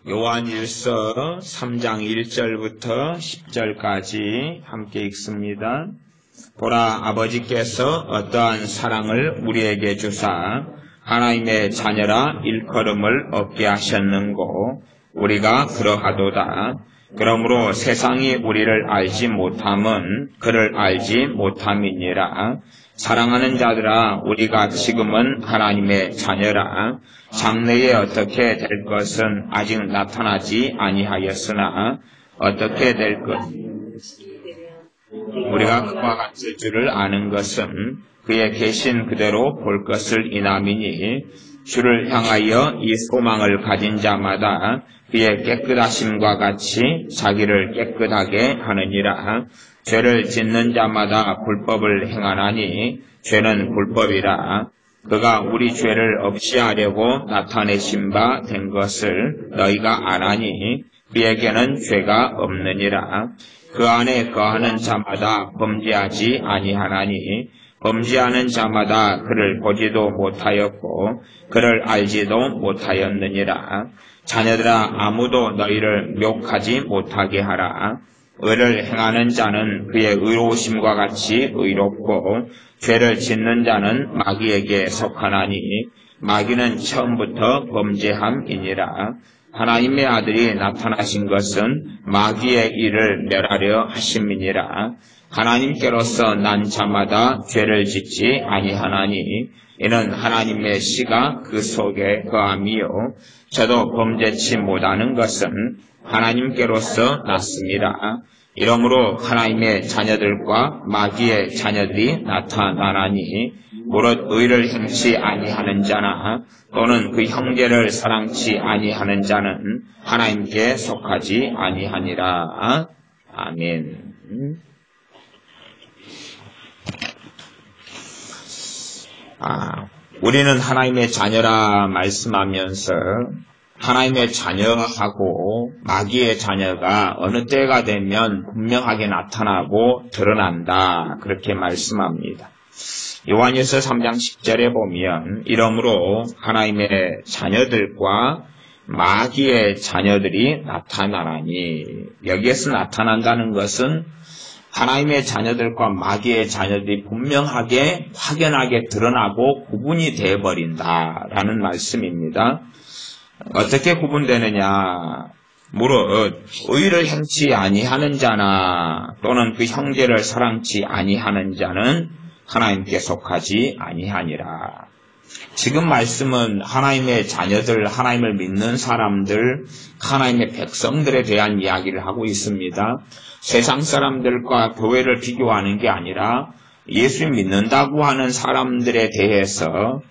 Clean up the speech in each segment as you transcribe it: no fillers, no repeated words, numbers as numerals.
요한일서 3장 1절부터 10절까지 함께 읽습니다. 보라, 아버지께서 어떠한 사랑을 우리에게 주사 하나님의 자녀라 일컬음을 얻게 하셨는고 우리가 그러하도다. 그러므로 세상이 우리를 알지 못함은 그를 알지 못함이니라. 사랑하는 자들아, 우리가 지금은 하나님의 자녀라. 장래에 어떻게 될 것은 아직 나타나지 아니하였으나 어떻게 될 것은 우리가 그와 같을 줄을 아는 것은 그의 계신 그대로 볼 것을 인함이니, 주를 향하여 이 소망을 가진 자마다 그의 깨끗하심과 같이 자기를 깨끗하게 하느니라. 죄를 짓는 자마다 불법을 행하나니 죄는 불법이라. 그가 우리 죄를 없이 하려고 나타내신 바 된 것을 너희가 아나니 그에게는 죄가 없느니라. 그 안에 거하는 자마다 범죄하지 아니하나니 범죄하는 자마다 그를 보지도 못하였고 그를 알지도 못하였느니라. 자녀들아, 아무도 너희를 욕하지 못하게 하라. 의를 행하는 자는 그의 의로우심과 같이 의롭고 죄를 짓는 자는 마귀에게 속하나니 마귀는 처음부터 범죄함이니라. 하나님의 아들이 나타나신 것은 마귀의 일을 멸하려 하심이니라. 하나님께로서 난 자마다 죄를 짓지 아니하나니 이는 하나님의 씨가 그 속에 거함이요 저도 범죄치 못하는 것은 하나님께로서 났습니다. 이러므로 하나님의 자녀들과 마귀의 자녀들이 나타나나니 무릇 의를 행치 아니하는 자나 또는 그 형제를 사랑치 아니하는 자는 하나님께 속하지 아니하니라. 아멘. 우리는 하나님의 자녀라 말씀하면서 하나님의 자녀하고 마귀의 자녀가 어느 때가 되면 분명하게 나타나고 드러난다, 그렇게 말씀합니다. 요한일서 3장 10절에 보면 이러므로 하나님의 자녀들과 마귀의 자녀들이 나타나나니, 여기에서 나타난다는 것은 하나님의 자녀들과 마귀의 자녀들이 분명하게 확연하게 드러나고 구분이 되어버린다라는 말씀입니다. 어떻게 구분되느냐? 무릇 의를 행치 아니하는 자나 또는 그 형제를 사랑치 아니하는 자는 하나님께 속하지 아니하니라. 지금 말씀은 하나님의 자녀들, 하나님을 믿는 사람들, 하나님의 백성들에 대한 이야기를 하고 있습니다. 세상 사람들과 교회를 비교하는 게 아니라 예수 믿는다고 하는 사람들에 대해서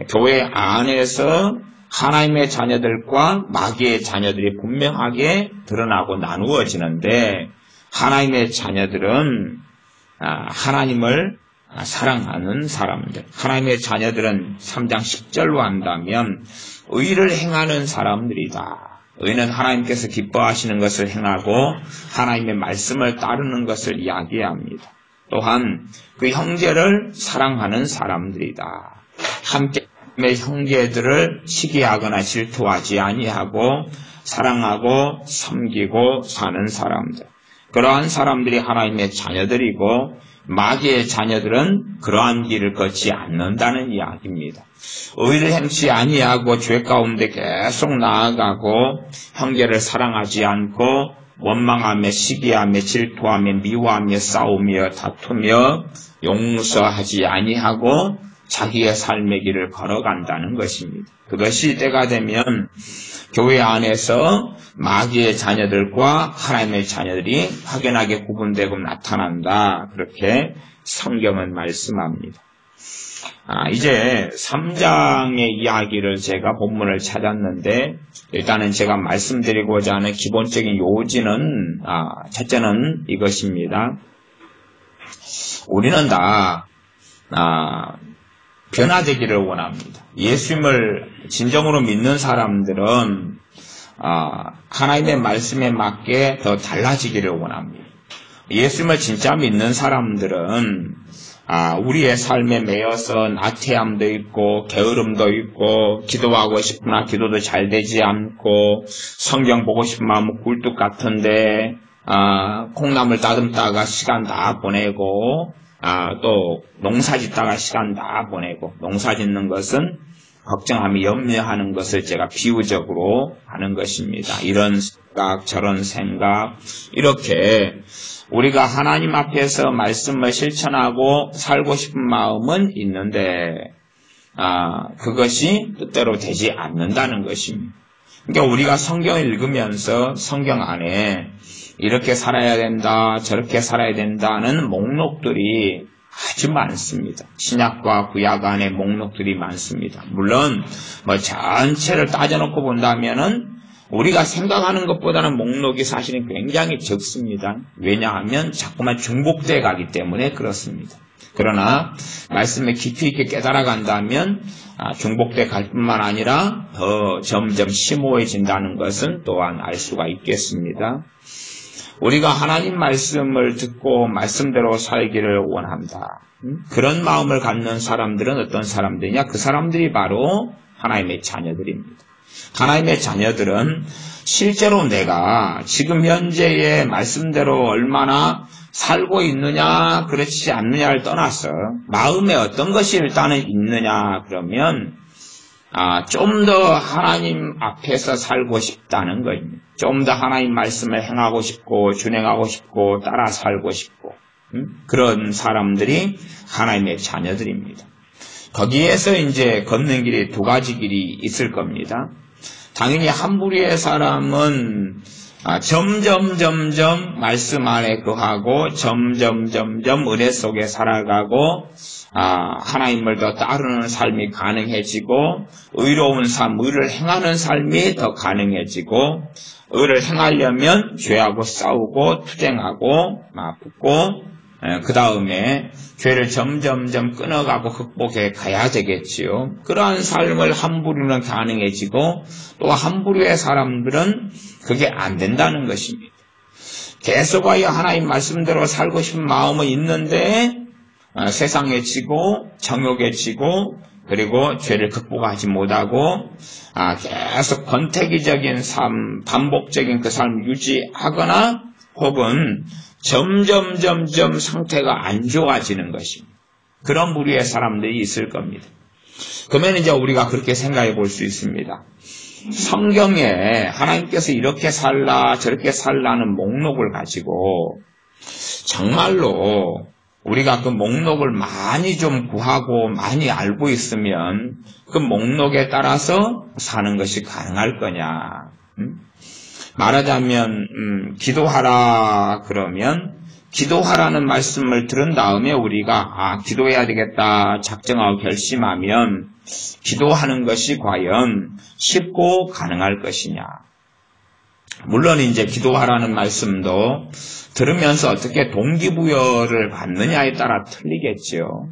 교회 안에서 하나님의 자녀들과 마귀의 자녀들이 분명하게 드러나고 나누어지는데, 하나님의 자녀들은 하나님을 사랑하는 사람들, 하나님의 자녀들은 3장 10절로 한다면 의를 행하는 사람들이다. 의는 하나님께서 기뻐하시는 것을 행하고 하나님의 말씀을 따르는 것을 이야기합니다. 또한 그 형제를 사랑하는 사람들이다. 함께 형제들을 시기하거나 질투하지 아니하고 사랑하고 섬기고 사는 사람들, 그러한 사람들이 하나님의 자녀들이고 마귀의 자녀들은 그러한 길을 걷지 않는다는 이야기입니다. 의를 행치 아니하고 죄 가운데 계속 나아가고 형제를 사랑하지 않고 원망하며 시기하며 질투하며 미워하며 싸우며 다투며 용서하지 아니하고 자기의 삶의 길을 걸어간다는 것입니다. 그것이 때가 되면 교회 안에서 마귀의 자녀들과 하나님의 자녀들이 확연하게 구분되고 나타난다, 그렇게 성경은 말씀합니다. 이제 3장의 이야기를 제가 본문을 찾았는데, 일단은 제가 말씀드리고자 하는 기본적인 요지는 첫째는 이것입니다. 우리는 다 변화되기를 원합니다. 예수님을 진정으로 믿는 사람들은 하나님의 말씀에 맞게 더 달라지기를 원합니다. 예수님을 진짜 믿는 사람들은 우리의 삶에 매여서 나태함도 있고 게으름도 있고 기도하고 싶으나 기도도 잘 되지 않고 성경 보고 싶은 마음은 굴뚝 같은데 콩나물 따듬다가 시간 다 보내고 또 농사 짓다가 시간 다 보내고 농사 짓는 것은 걱정하며 염려하는 것을 제가 비유적으로 하는 것입니다. 이런 생각 저런 생각 이렇게 우리가 하나님 앞에서 말씀을 실천하고 살고 싶은 마음은 있는데 그것이 뜻대로 되지 않는다는 것입니다. 그러니까 우리가 성경을 읽으면서 성경 안에 이렇게 살아야 된다 저렇게 살아야 된다는 목록들이 아주 많습니다. 신약과 구약 안에 목록들이 많습니다. 물론 전체를 따져놓고 본다면은 우리가 생각하는 것보다는 목록이 사실은 굉장히 적습니다. 왜냐하면 자꾸만 중복돼 가기 때문에 그렇습니다. 그러나 말씀에 깊이 있게 깨달아 간다면 중복돼 갈 뿐만 아니라 더 점점 심오해진다는 것은 또한 알 수가 있겠습니다. 우리가 하나님 말씀을 듣고 말씀대로 살기를 원한다. 그런 마음을 갖는 사람들은 어떤 사람들이냐? 그 사람들이 바로 하나님의 자녀들입니다. 하나님의 자녀들은 실제로 내가 지금 현재의 말씀대로 얼마나 살고 있느냐 그렇지 않느냐를 떠나서 마음에 어떤 것이 일단은 있느냐 그러면 좀 더 하나님 앞에서 살고 싶다는 거입니다. 좀 더 하나님 말씀을 행하고 싶고 준행하고 싶고 따라 살고 싶고 그런 사람들이 하나님의 자녀들입니다. 거기에서 이제 걷는 길이 두 가지 길이 있을 겁니다. 당연히 한 부류의 사람은 점점 말씀 안에 거하고 점점 은혜 속에 살아가고 하나님을 더 따르는 삶이 가능해지고 의로운 삶, 의를 행하는 삶이 더 가능해지고 의를 행하려면 죄하고 싸우고 투쟁하고 붙고 그 다음에 죄를 점점 끊어가고 극복해 가야 되겠지요. 그러한 삶을 한 부류는 가능해지고 또 한 부류의 사람들은 그게 안 된다는 것입니다. 계속하여 하나님 말씀대로 살고 싶은 마음은 있는데 세상에 지고 정욕에 지고 그리고 죄를 극복하지 못하고 계속 권태기적인 삶, 반복적인 그 삶을 유지하거나 혹은 점점 상태가 안 좋아지는 것입니다. 그런 부류의 사람들이 있을 겁니다. 그러면 이제 우리가 그렇게 생각해 볼 수 있습니다. 성경에 하나님께서 이렇게 살라 저렇게 살라는 목록을 가지고 정말로 우리가 그 목록을 많이 좀 구하고 많이 알고 있으면 그 목록에 따라서 사는 것이 가능할 거냐. 말하자면 기도하라 그러면 기도하라는 말씀을 들은 다음에 우리가 기도해야 되겠다 작정하고 결심하면 기도하는 것이 과연 쉽고 가능할 것이냐. 물론 이제 기도하라는 말씀도 들으면서 어떻게 동기부여를 받느냐에 따라 틀리겠죠.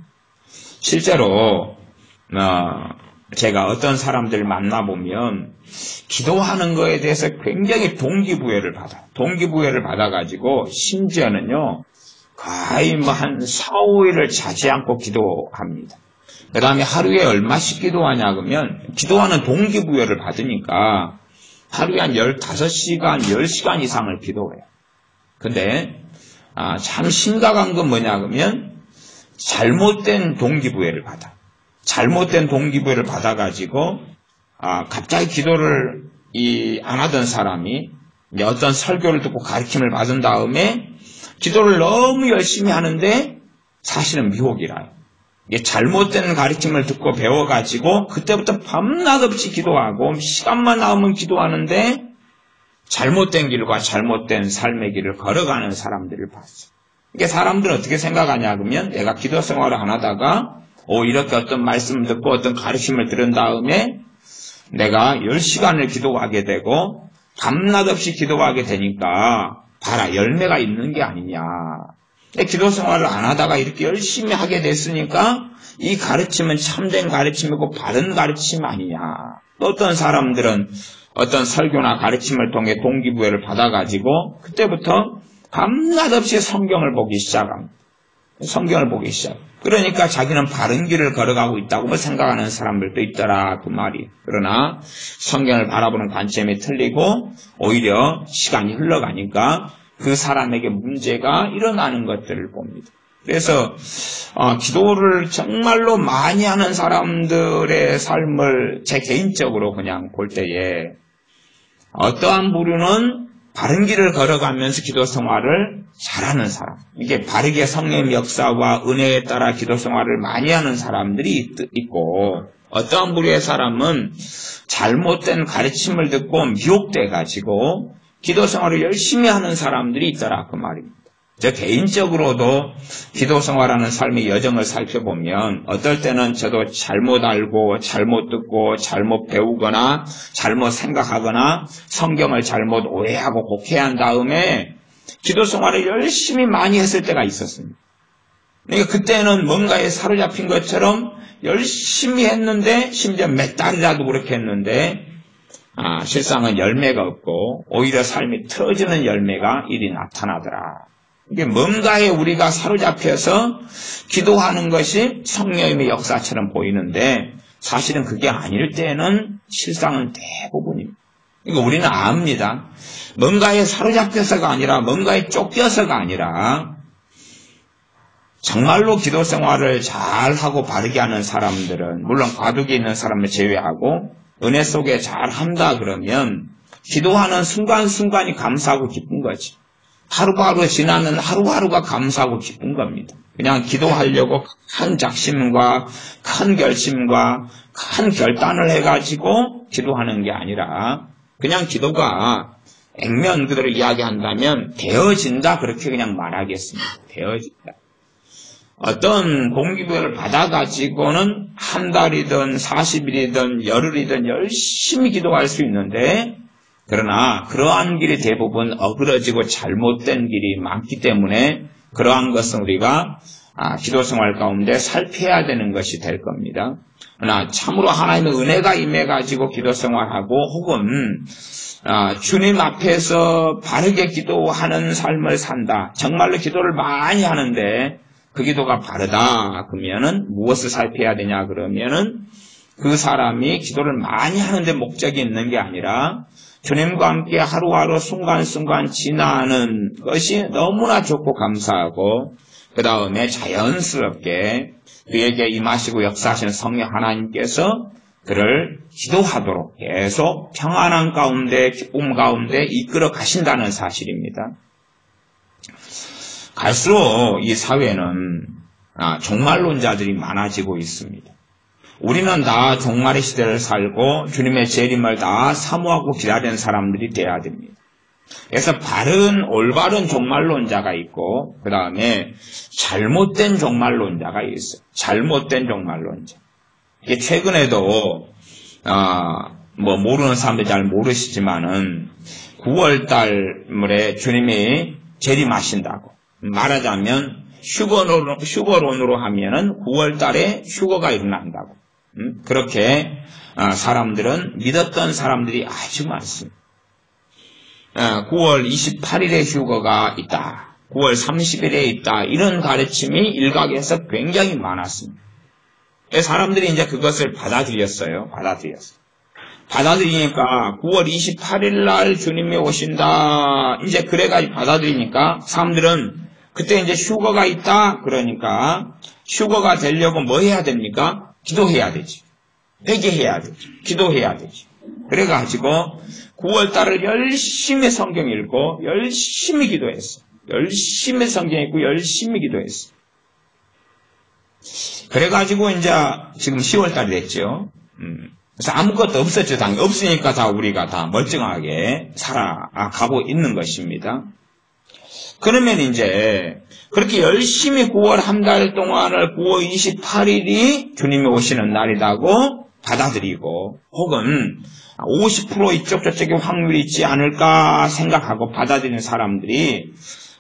실제로 제가 어떤 사람들 만나보면 기도하는 거에 대해서 굉장히 동기부여를 받아가지고 심지어는요 거의 한 4, 5일을 자지 않고 기도합니다. 그 다음에 하루에 얼마씩 기도하냐 그러면 기도하는 동기부여를 받으니까 하루에 한 15시간, 10시간 이상을 기도해요. 근데 참 심각한 건 뭐냐 그러면 잘못된 동기부여를 받아. 잘못된 동기부여를 받아가지고 갑자기 기도를 안 하던 사람이 어떤 설교를 듣고 가르침을 받은 다음에 기도를 너무 열심히 하는데 사실은 미혹이라요. 이게 잘못된 가르침을 듣고 배워가지고 그때부터 밤낮 없이 기도하고 시간만 나오면 기도하는데 잘못된 길과 잘못된 삶의 길을 걸어가는 사람들을 봤어요. 이게 사람들은 어떻게 생각하냐 그러면 내가 기도 생활을 안 하다가 이렇게 어떤 말씀을 듣고 어떤 가르침을 들은 다음에 내가 10시간을 기도하게 되고 밤낮 없이 기도하게 되니까 봐라 열매가 있는 게 아니냐. 기도 생활을 안 하다가 이렇게 열심히 하게 됐으니까 이 가르침은 참된 가르침이고 바른 가르침 아니냐. 또 어떤 사람들은 어떤 설교나 가르침을 통해 동기부여를 받아가지고 그때부터 밤낮 없이 성경을 보기 시작합니다. 성경을 보기 시작. 그러니까 자기는 바른 길을 걸어가고 있다고 생각하는 사람들도 있더라 그 말이. 그러나 성경을 바라보는 관점이 틀리고 오히려 시간이 흘러가니까 그 사람에게 문제가 일어나는 것들을 봅니다. 그래서 기도를 정말로 많이 하는 사람들의 삶을 제 개인적으로 그냥 볼 때에 어떠한 부류는 바른 길을 걸어가면서 기도 생활을 잘하는 사람, 이게 바르게 성령의 역사와 은혜에 따라 기도 생활을 많이 하는 사람들이 있고, 어떠한 부류의 사람은 잘못된 가르침을 듣고 미혹돼 가지고 기도 생활을 열심히 하는 사람들이 있더라 그 말입니다. 저 개인적으로도 기도 생활하는 삶의 여정을 살펴보면 어떨 때는 저도 잘못 알고 잘못 듣고 잘못 배우거나 잘못 생각하거나 성경을 잘못 오해하고 곡해한 다음에 기도 생활을 열심히 많이 했을 때가 있었습니다. 그러니까 그때는 뭔가에 사로잡힌 것처럼 열심히 했는데 심지어 몇 달이라도 그렇게 했는데 실상은 열매가 없고 오히려 삶이 틀어지는 열매가 이리 나타나더라. 이게 뭔가에 우리가 사로잡혀서 기도하는 것이 성령의 역사처럼 보이는데 사실은 그게 아닐 때는 실상은 대부분입니다. 이거 우리는 압니다. 뭔가에 사로잡혀서가 아니라 뭔가에 쫓겨서가 아니라 정말로 기도 생활을 잘하고 바르게 하는 사람들은 물론 과도기 있는 사람을 제외하고 은혜 속에 잘한다 그러면 기도하는 순간순간이 감사하고 기쁜 거지. 하루하루 지나는 하루하루가 감사하고 기쁜 겁니다. 그냥 기도하려고 큰 작심과 큰 결심과 큰 결단을 해가지고 기도하는 게 아니라 그냥 기도가 액면 그대로 이야기한다면 되어진다 그렇게 그냥 말하겠습니다. 되어진다. 어떤 공기부여를 받아가지고는 한 달이든 40일이든 열흘이든 열심히 기도할 수 있는데 그러나 그러한 길이 대부분 어그러지고 잘못된 길이 많기 때문에 그러한 것은 우리가 기도 생활 가운데 살펴야 되는 것이 될 겁니다. 그러나 참으로 하나님의 은혜가 임해가지고 기도 생활하고 혹은 주님 앞에서 바르게 기도하는 삶을 산다. 정말로 기도를 많이 하는데 그 기도가 바르다. 그러면은 무엇을 살펴야 되냐 그러면은 그 사람이 기도를 많이 하는데 목적이 있는 게 아니라 주님과 함께 하루하루 순간순간 지나는 것이 너무나 좋고 감사하고 그 다음에 자연스럽게 그에게 임하시고 역사하시는 성령 하나님께서 그를 기도하도록 계속 평안한 가운데 기쁨 가운데 이끌어 가신다는 사실입니다. 갈수록 이 사회는 종말론자들이 많아지고 있습니다. 우리는 다 종말의 시대를 살고 주님의 재림을 다 사모하고 기다리는 사람들이 돼야 됩니다. 그래서 올바른 종말론자가 있고 그 다음에 잘못된 종말론자가 있어요. 잘못된 종말론자. 이게 최근에도 모르는 사람들이 잘 모르시지만은 9월달에 주님이 재림하신다고 말하자면 휴거론으로 하면은 9월달에 휴거가 일어난다고. 그렇게 사람들은 믿었던 사람들이 아주 많습니다. 9월 28일에 휴거가 있다. 9월 30일에 있다. 이런 가르침이 일각에서 굉장히 많았습니다. 사람들이 이제 그것을 받아들였어요. 받아들이니까 9월 28일 날 주님이 오신다. 이제 그래가지고 받아들이니까 사람들은 그때 이제 휴거가 있다. 그러니까 휴거가 되려고 뭐 해야 됩니까? 기도해야 되지. 회개해야 되지. 기도해야 되지. 그래가지고 9월달을 열심히 성경 읽고 열심히 기도했어. 열심히 성경 읽고 열심히 기도했어. 그래가지고 이제 지금 10월달이 됐죠. 그래서 아무것도 없었죠. 당연히 없으니까 다 우리가 다 멀쩡하게 살아가고 있는 것입니다. 그러면 이제 그렇게 열심히 9월 한 달 동안을 9월 28일이 주님이 오시는 날이라고 받아들이고 혹은 50% 이쪽 저쪽에 확률이 있지 않을까 생각하고 받아들이는 사람들이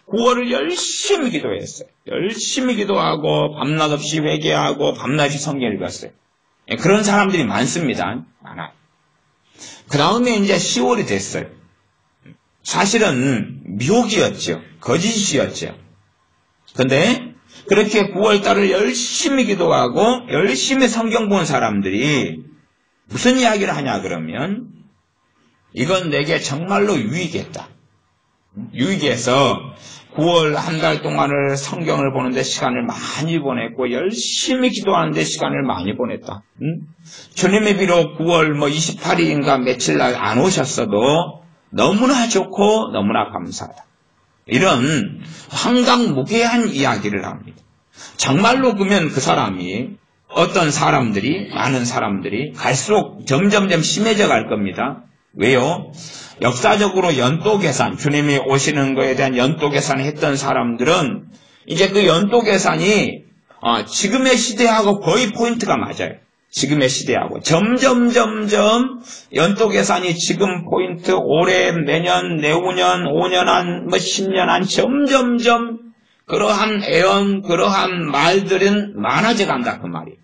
9월을 열심히 기도했어요. 열심히 기도하고 밤낮 없이 회개하고 밤낮이 성경 읽었어요. 그런 사람들이 많습니다. 많아요. 그 다음에 이제 10월이 됐어요. 사실은 미혹이었죠. 거짓이었죠. 근데 그렇게 9월달을 열심히 기도하고 열심히 성경 본 사람들이 무슨 이야기를 하냐 그러면 이건 내게 정말로 유익했다. 유익해서 9월 한 달 동안을 성경을 보는데 시간을 많이 보냈고 열심히 기도하는데 시간을 많이 보냈다. 주님이 비록 9월 28일인가 며칠 날 안 오셨어도 너무나 좋고 너무나 감사하다. 이런 황당무계한 이야기를 합니다. 정말로 그러면 그 사람이 어떤 사람들이 많은 사람들이 갈수록 점점점 심해져 갈 겁니다. 왜요? 역사적으로 연도 계산, 주님이 오시는 것에 대한 연도 계산을 했던 사람들은 이제 그 연도 계산이 지금의 시대하고 거의 포인트가 맞아요. 지금의 시대하고 점점 연도 계산이 지금 포인트 올해 내년 내후년 5년 안 10년 안 점점점 그러한 애언 그러한 말들은 많아져 간다 그 말이에요.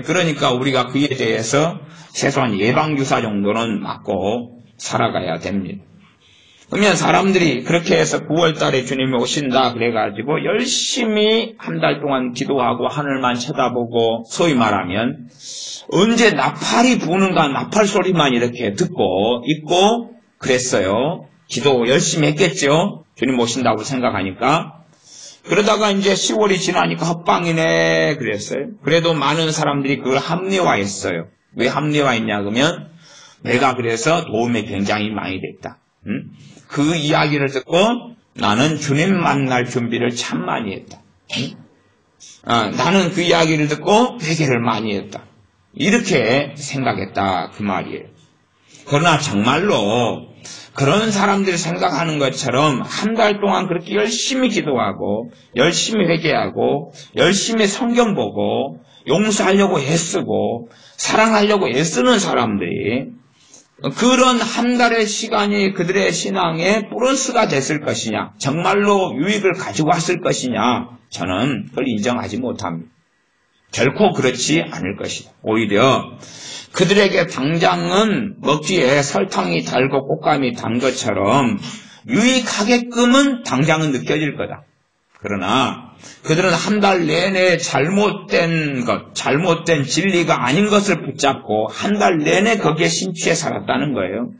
그러니까 우리가 그에 대해서 최소한 예방주사 정도는 맞고 살아가야 됩니다. 그러면 사람들이 그렇게 해서 9월 달에 주님이 오신다 그래가지고 열심히 한 달 동안 기도하고 하늘만 쳐다보고 소위 말하면 언제 나팔이 부는가 나팔 소리만 이렇게 듣고 있고 그랬어요. 기도 열심히 했겠죠. 주님 오신다고 생각하니까. 그러다가 이제 10월이 지나니까 헛방이네 그랬어요. 그래도 많은 사람들이 그걸 합리화했어요. 왜 합리화했냐 그러면 내가 그래서 도움이 굉장히 많이 됐다. 그 이야기를 듣고 나는 주님 만날 준비를 참 많이 했다. 나는 그 이야기를 듣고 회개를 많이 했다. 이렇게 생각했다 그 말이에요. 그러나 정말로 그런 사람들이 생각하는 것처럼 한 달 동안 그렇게 열심히 기도하고 열심히 회개하고 열심히 성경 보고 용서하려고 애쓰고 사랑하려고 애쓰는 사람들이 그런 한 달의 시간이 그들의 신앙에 플러스가 됐을 것이냐 정말로 유익을 가지고 왔을 것이냐 저는 그걸 인정하지 못합니다. 결코 그렇지 않을 것이다. 오히려 그들에게 당장은 먹기에 설탕이 달고 곶감이 단 것처럼 유익하게끔은 당장은 느껴질 거다. 그러나 그들은 한 달 내내 잘못된 것, 잘못된 진리가 아닌 것을 붙잡고 한 달 내내 거기에 심취해 살았다는 거예요.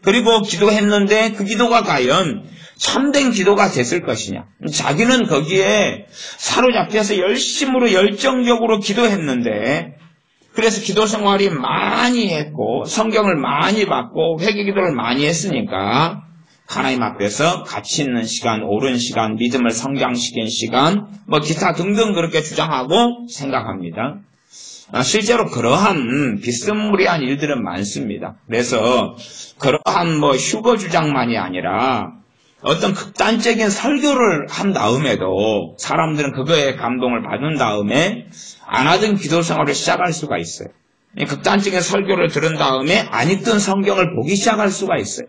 그리고 기도했는데 그 기도가 과연 참된 기도가 됐을 것이냐. 자기는 거기에 사로잡혀서 열심으로 열정적으로 기도했는데 그래서 기도 생활이 많이 했고 성경을 많이 받고 회개 기도를 많이 했으니까 하나님 앞에서 가치 있는 시간, 옳은 시간, 믿음을 성장시킨 시간, 기타 등등 그렇게 주장하고 생각합니다. 실제로 그러한 비스무리한 일들은 많습니다. 그래서 그러한 휴거 주장만이 아니라 어떤 극단적인 설교를 한 다음에도 사람들은 그거에 감동을 받은 다음에 안 하던 기도 생활을 시작할 수가 있어요. 극단적인 설교를 들은 다음에 안 읽던 성경을 보기 시작할 수가 있어요.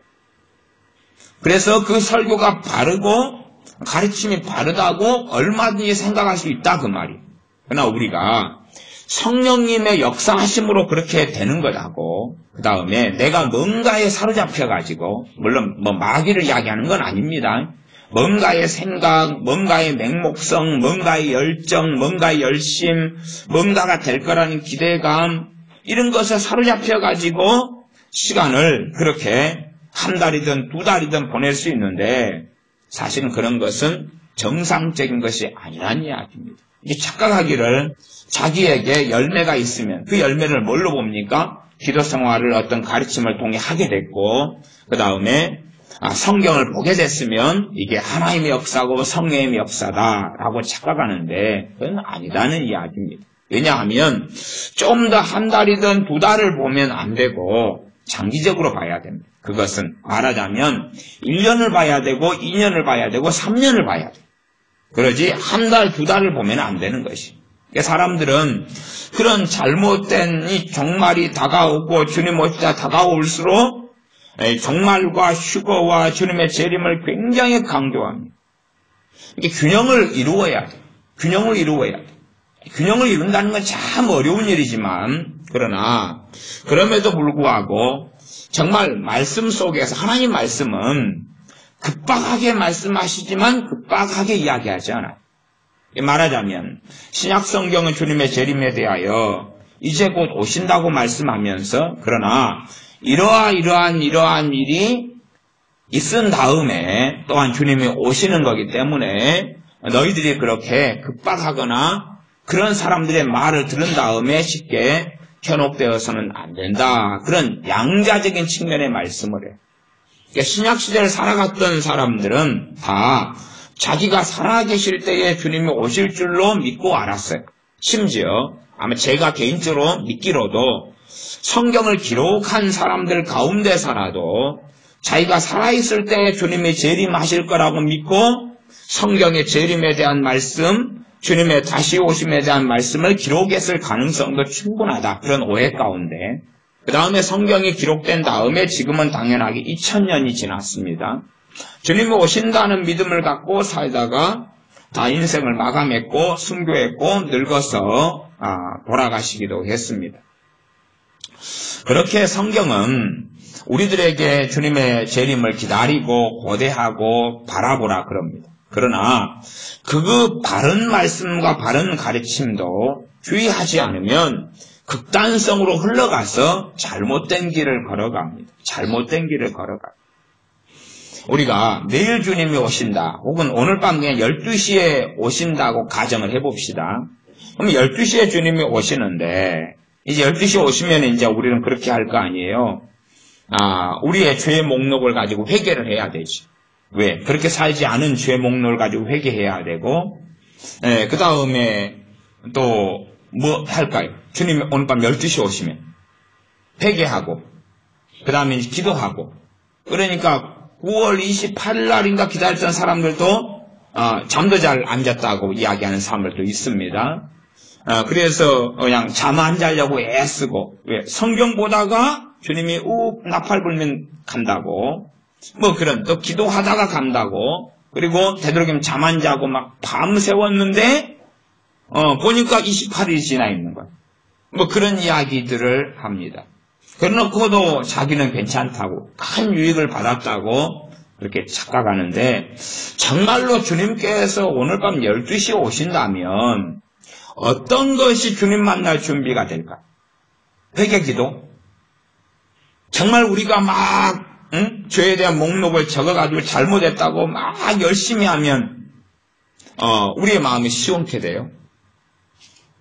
그래서 그 설교가 바르고 가르침이 바르다고 얼마든지 생각할 수 있다 그 말이에요. 그러나 우리가 성령님의 역사하심으로 그렇게 되는 거라고 그 다음에 내가 뭔가에 사로잡혀가지고 물론 마귀를 이야기하는 건 아닙니다. 뭔가의 생각, 뭔가의 맹목성, 뭔가의 열정, 뭔가의 열심, 뭔가가 될 거라는 기대감 이런 것에 사로잡혀가지고 시간을 그렇게 한 달이든 두 달이든 보낼 수 있는데 사실은 그런 것은 정상적인 것이 아니라는 이야기입니다. 이게 착각하기를 자기에게 열매가 있으면 그 열매를 뭘로 봅니까? 기도 생활을 어떤 가르침을 통해 하게 됐고 그 다음에 성경을 보게 됐으면 이게 하나님의 역사고 성령의 역사다라고 착각하는데 그건 아니라는 이야기입니다. 왜냐하면 좀 더 한 달이든 두 달을 보면 안 되고 장기적으로 봐야 됩니다. 그것은 말하자면 1년을 봐야 되고 2년을 봐야 되고 3년을 봐야 돼요. 그러지 한 달, 두 달을 보면 안 되는 것이. 사람들은 그런 잘못된 이 종말이 다가오고 주님 오시다 다가올수록 종말과 휴거와 주님의 재림을 굉장히 강조합니다. 이게 균형을 이루어야 돼. 균형을 이루어야 돼. 균형을 이룬다는 건 참 어려운 일이지만 그러나 그럼에도 불구하고 정말 말씀 속에서 하나님 말씀은 급박하게 말씀하시지만 급박하게 이야기하지 않아요. 말하자면 신약 성경은 주님의 재림에 대하여 이제 곧 오신다고 말씀하면서 그러나 이러한 일이 있은 다음에 또한 주님이 오시는 거기 때문에 너희들이 그렇게 급박하거나 그런 사람들의 말을 들은 다음에 쉽게 현혹되어서는 안 된다. 그런 양자적인 측면의 말씀을 해요. 그러니까 신약시대를 살아갔던 사람들은 다 자기가 살아계실 때에 주님이 오실 줄로 믿고 알았어요. 심지어 아마 제가 개인적으로 믿기로도 성경을 기록한 사람들 가운데서라도 자기가 살아있을 때에 주님이 재림하실 거라고 믿고 성경의 재림에 대한 말씀, 주님의 다시 오심에 대한 말씀을 기록했을 가능성도 충분하다. 그런 오해 가운데 그 다음에 성경이 기록된 다음에 지금은 당연하게 2000년이 지났습니다. 주님이 오신다는 믿음을 갖고 살다가 다 인생을 마감했고 순교했고 늙어서 돌아가시기도 했습니다. 그렇게 성경은 우리들에게 주님의 재림을 기다리고 고대하고 바라보라 그럽니다. 그러나 그 바른 말씀과 바른 가르침도 주의하지 않으면 극단성으로 흘러가서 잘못된 길을 걸어갑니다. 잘못된 길을 걸어갑니다. 우리가 내일 주님이 오신다 혹은 오늘 밤 그냥 12시에 오신다고 가정을 해봅시다. 그럼 12시에 주님이 오시는데 이제 12시에 오시면 이제 우리는 그렇게 할 거 아니에요. 우리의 죄 목록을 가지고 회개를 해야 되지. 왜? 그렇게 살지 않은 죄 목록을 가지고 회개해야 되고, 그 다음에 또 뭐 할까요? 주님이 오늘 밤 12시에 오시면 회개하고, 그 다음에 기도하고, 그러니까 9월 28일 날인가 기다렸던 사람들도 잠도 잘 안 잤다고 이야기하는 사람들도 있습니다. 그래서 그냥 잠 안 자려고 애쓰고, 왜? 성경 보다가 주님이 나팔 불면 간다고, 뭐 그런, 또 기도하다가 간다고, 그리고 되도록이면 잠 안 자고 막 밤 새웠는데, 보니까 28일이 지나 있는 거야. 뭐 그런 이야기들을 합니다. 그래놓고도 자기는 괜찮다고, 큰 유익을 받았다고, 그렇게 착각하는데, 정말로 주님께서 오늘 밤 12시에 오신다면, 어떤 것이 주님 만날 준비가 될까? 회개기도? 정말 우리가 막 죄에 대한 목록을 적어가지고 잘못했다고 막 열심히 하면 우리의 마음이 시원케 돼요.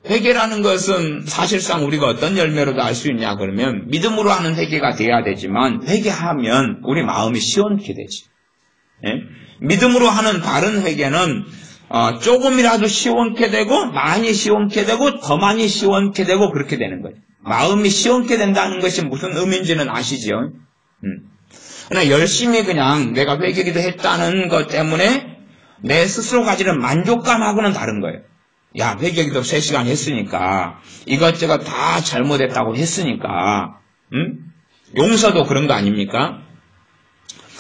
회개라는 것은 사실상 우리가 어떤 열매로도 알 수 있냐 그러면 믿음으로 하는 회개가 돼야 되지만 회개하면 우리 마음이 시원케 되지. 예? 믿음으로 하는 바른 회개는 조금이라도 시원케 되고 많이 시원케 되고 더 많이 시원케 되고 그렇게 되는 거예요. 마음이 시원케 된다는 것이 무슨 의미인지는 아시죠? 그러나 열심히 그냥 내가 회개기도 했다는 것 때문에 내 스스로 가지는 만족감하고는 다른 거예요. 야, 회개기도 3시간 했으니까 이것저것 다 잘못했다고 했으니까 용서도 그런 거 아닙니까?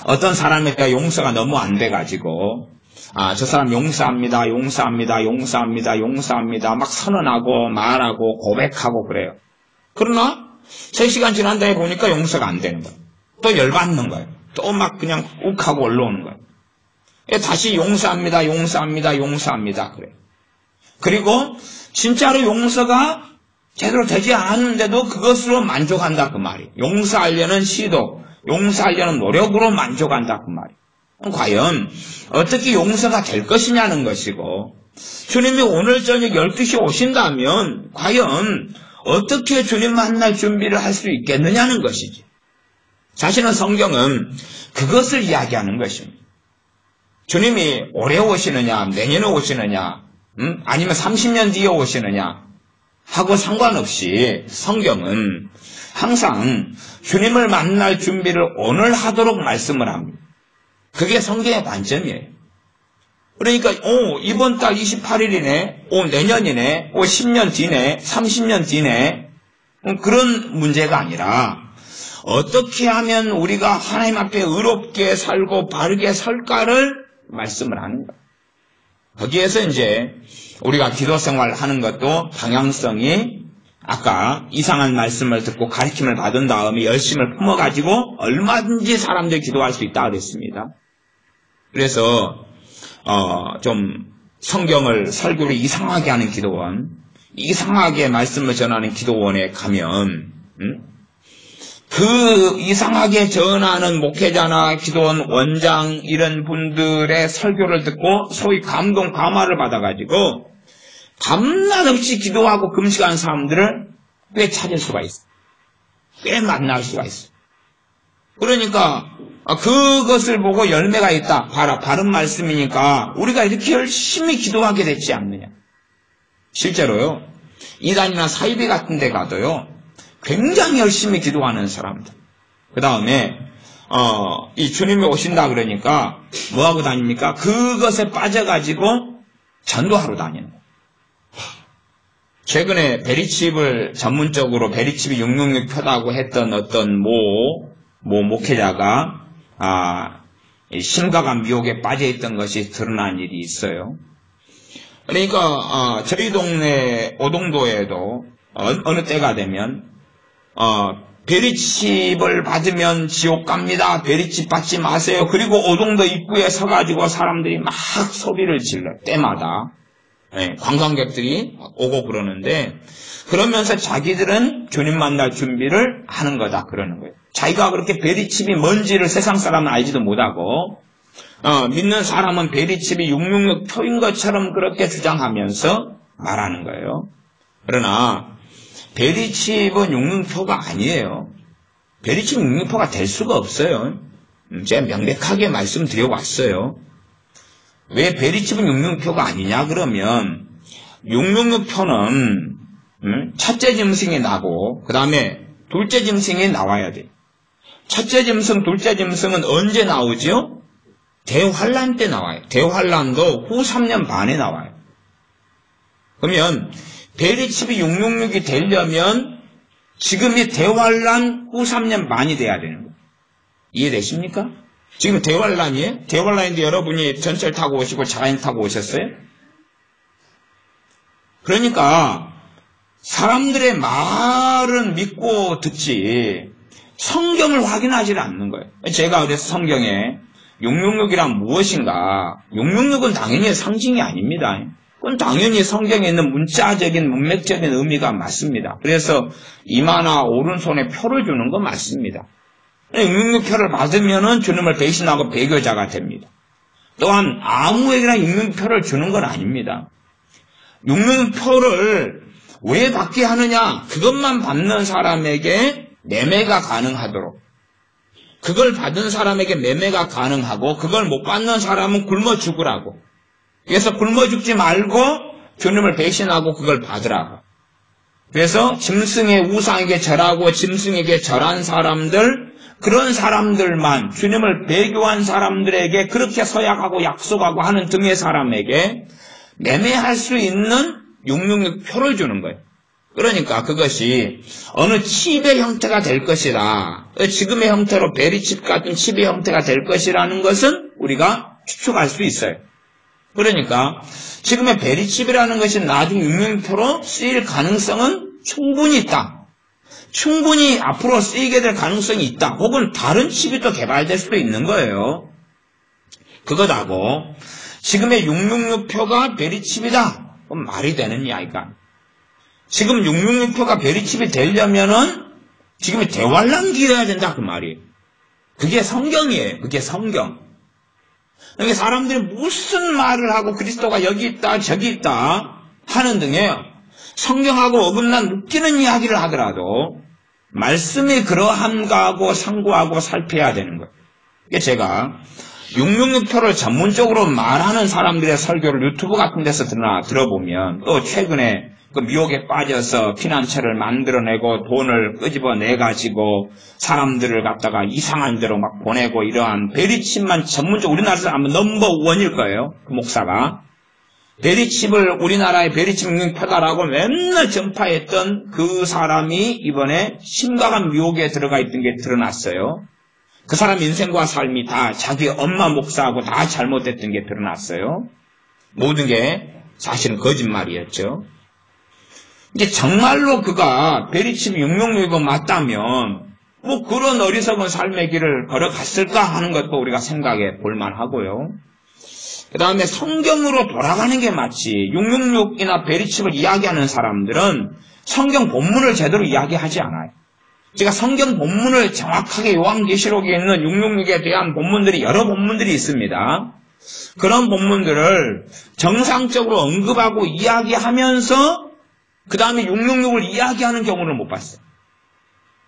어떤 사람에 대한 용서가 너무 안 돼가지고 저 사람 용서합니다 막 선언하고 말하고 고백하고 그래요. 그러나 3시간 지난 다음에 보니까 용서가 안 되는 거예요. 또 열받는 거예요. 또 막 그냥 욱하고 올라오는 거예요. 다시 용서합니다 그래요. 그리고 진짜로 용서가 제대로 되지 않았는데도 그것으로 만족한다 그 말이에요. 용서하려는 시도, 용서하려는 노력으로 만족한다 그 말이에요. 과연 어떻게 용서가 될 것이냐는 것이고 주님이 오늘 저녁 12시에 오신다면 과연 어떻게 주님 만날 준비를 할 수 있겠느냐는 것이지. 사실은 성경은 그것을 이야기하는 것입니다. 주님이 올해 오시느냐 내년에 오시느냐 아니면 30년 뒤에 오시느냐 하고 상관없이 성경은 항상 주님을 만날 준비를 오늘 하도록 말씀을 합니다. 그게 성경의 관점이에요. 그러니까 이번 달 28일이네, 내년이네, 10년 뒤네, 30년 뒤네 그런 문제가 아니라 어떻게 하면 우리가 하나님 앞에 의롭게 살고 바르게 설까를 말씀을 하는 거예요. 거기에서 이제 우리가 기도 생활하는 것도 방향성이 아까 이상한 말씀을 듣고 가르침을 받은 다음에 열심을 품어가지고 얼마든지 사람들이 기도할 수 있다 그랬습니다. 그래서 좀 성경을 설교를 이상하게 하는 기도원, 이상하게 말씀을 전하는 기도원에 가면 그 이상하게 전하는 목회자나 기도원 원장 이런 분들의 설교를 듣고 소위 감동 감화를 받아가지고 밤낮 없이 기도하고 금식하는 사람들을 꽤 찾을 수가 있어. 꽤 만날 수가 있어. 그러니까 그것을 보고 열매가 있다. 봐라, 바른 말씀이니까 우리가 이렇게 열심히 기도하게 됐지 않느냐. 실제로요, 이단이나 사이비 같은 데 가도요, 굉장히 열심히 기도하는 사람들. 그 다음에 이 주님이 오신다 그러니까 뭐하고 다닙니까? 그것에 빠져가지고 전도하러 다니는 거예요. 최근에 베리칩을 전문적으로 베리칩이 666 표다고 했던 어떤 목회자가 심각한 미혹에 빠져있던 것이 드러난 일이 있어요. 그러니까 저희 동네 오동도에도 어느 때가 되면 베리칩을 받으면 지옥 갑니다. 베리칩 받지 마세요. 그리고 오동도 입구에 서가지고 사람들이 막 소리를 질러. 때마다 관광객들이 오고 그러는데, 그러면서 자기들은 주님 만날 준비를 하는 거다 그러는 거예요. 자기가 그렇게 베리칩이 뭔지를 세상 사람은 알지도 못하고 믿는 사람은 베리칩이 666 표인 것처럼 그렇게 주장하면서 말하는 거예요. 그러나 베리칩은 666표가 아니에요. 베리칩 666표가 될 수가 없어요. 제가 명백하게 말씀드려왔어요. 왜 베리칩은 666표가 아니냐 그러면 666표는 첫째 짐승이 나고 그 다음에 둘째 짐승이 나와야 돼요. 첫째 짐승, 둘째 짐승은 언제 나오죠? 대환란 때 나와요. 대환란도 후 3년 반에 나와요. 그러면 베리칩이 666이 되려면 지금이 대환란 후 3년 반이 돼야 되는 거예요. 이해되십니까? 지금 대환란이에요? 대환란인데 여러분이 전철 타고 오시고 자가용 타고 오셨어요? 그러니까 사람들의 말은 믿고 듣지 성경을 확인하지 않는 거예요. 제가 그래서 성경에 666이란 무엇인가, 666은 당연히 상징이 아닙니다. 그건 당연히 성경에 있는 문자적인 문맥적인 의미가 맞습니다. 그래서 이마나 오른손에 표를 주는 건 맞습니다. 666표를 받으면은 주님을 배신하고 배교자가 됩니다. 또한 아무에게나 666표를 주는 건 아닙니다. 666표를 왜 받게 하느냐? 그것만 받는 사람에게 매매가 가능하도록. 그걸 받은 사람에게 매매가 가능하고 그걸 못 받는 사람은 굶어 죽으라고. 그래서 굶어 죽지 말고 주님을 배신하고 그걸 받으라고. 그래서 짐승의 우상에게 절하고 짐승에게 절한 사람들, 그런 사람들만, 주님을 배교한 사람들에게 그렇게 서약하고 약속하고 하는 등의 사람에게 매매할 수 있는 666표를 주는 거예요. 그러니까 그것이 어느 칩의 형태가 될 것이다. 지금의 형태로 베리칩 같은 칩의 형태가 될 것이라는 것은 우리가 추측할 수 있어요. 그러니까 지금의 베리칩이라는 것이 나중 666표로 쓰일 가능성은 충분히 있다. 충분히 앞으로 쓰이게 될 가능성이 있다. 혹은 다른 칩이 또 개발될 수도 있는 거예요. 그거다고 지금의 666표가 베리칩이다. 그럼 말이 되는 이야기가. 지금 666표가 베리칩이 되려면은 지금의 대환란기여야 된다 그 말이에요. 그게 성경이에요. 그게 성경. 그러니까 사람들이 무슨 말을 하고 그리스도가 여기 있다 저기 있다 하는 등의 성경하고 어긋난 웃기는 이야기를 하더라도 말씀이 그러한가 하고 상고하고 살펴야 되는 거예요. 이게 제가 666표를 전문적으로 말하는 사람들의 설교를 유튜브 같은 데서 들어보면 또 최근에 그 미혹에 빠져서 피난처를 만들어내고 돈을 끄집어내가지고 사람들을 갖다가 이상한 데로 막 보내고 이러한 베리칩만 전문적으로 우리나라에서 아마 넘버원일 거예요. 그 목사가. 베리칩을 우리나라의 베리칩 666표다라고 맨날 전파했던 그 사람이 이번에 심각한 미혹에 들어가 있던 게 드러났어요. 그 사람 인생과 삶이 다 자기 엄마 목사하고 다 잘못됐던 게 드러났어요. 모든 게 사실은 거짓말이었죠. 이제 정말로 그가 베리칩이 666이 맞다면 뭐 그런 어리석은 삶의 길을 걸어갔을까 하는 것도 우리가 생각해 볼만 하고요. 그 다음에 성경으로 돌아가는 게 맞지. 666이나 베리칩을 이야기하는 사람들은 성경 본문을 제대로 이야기하지 않아요. 제가 성경 본문을 정확하게 요한계시록에 있는 666에 대한 본문들이 여러 본문들이 있습니다. 그런 본문들을 정상적으로 언급하고 이야기하면서 그 다음에 666을 이야기하는 경우를 못 봤어요.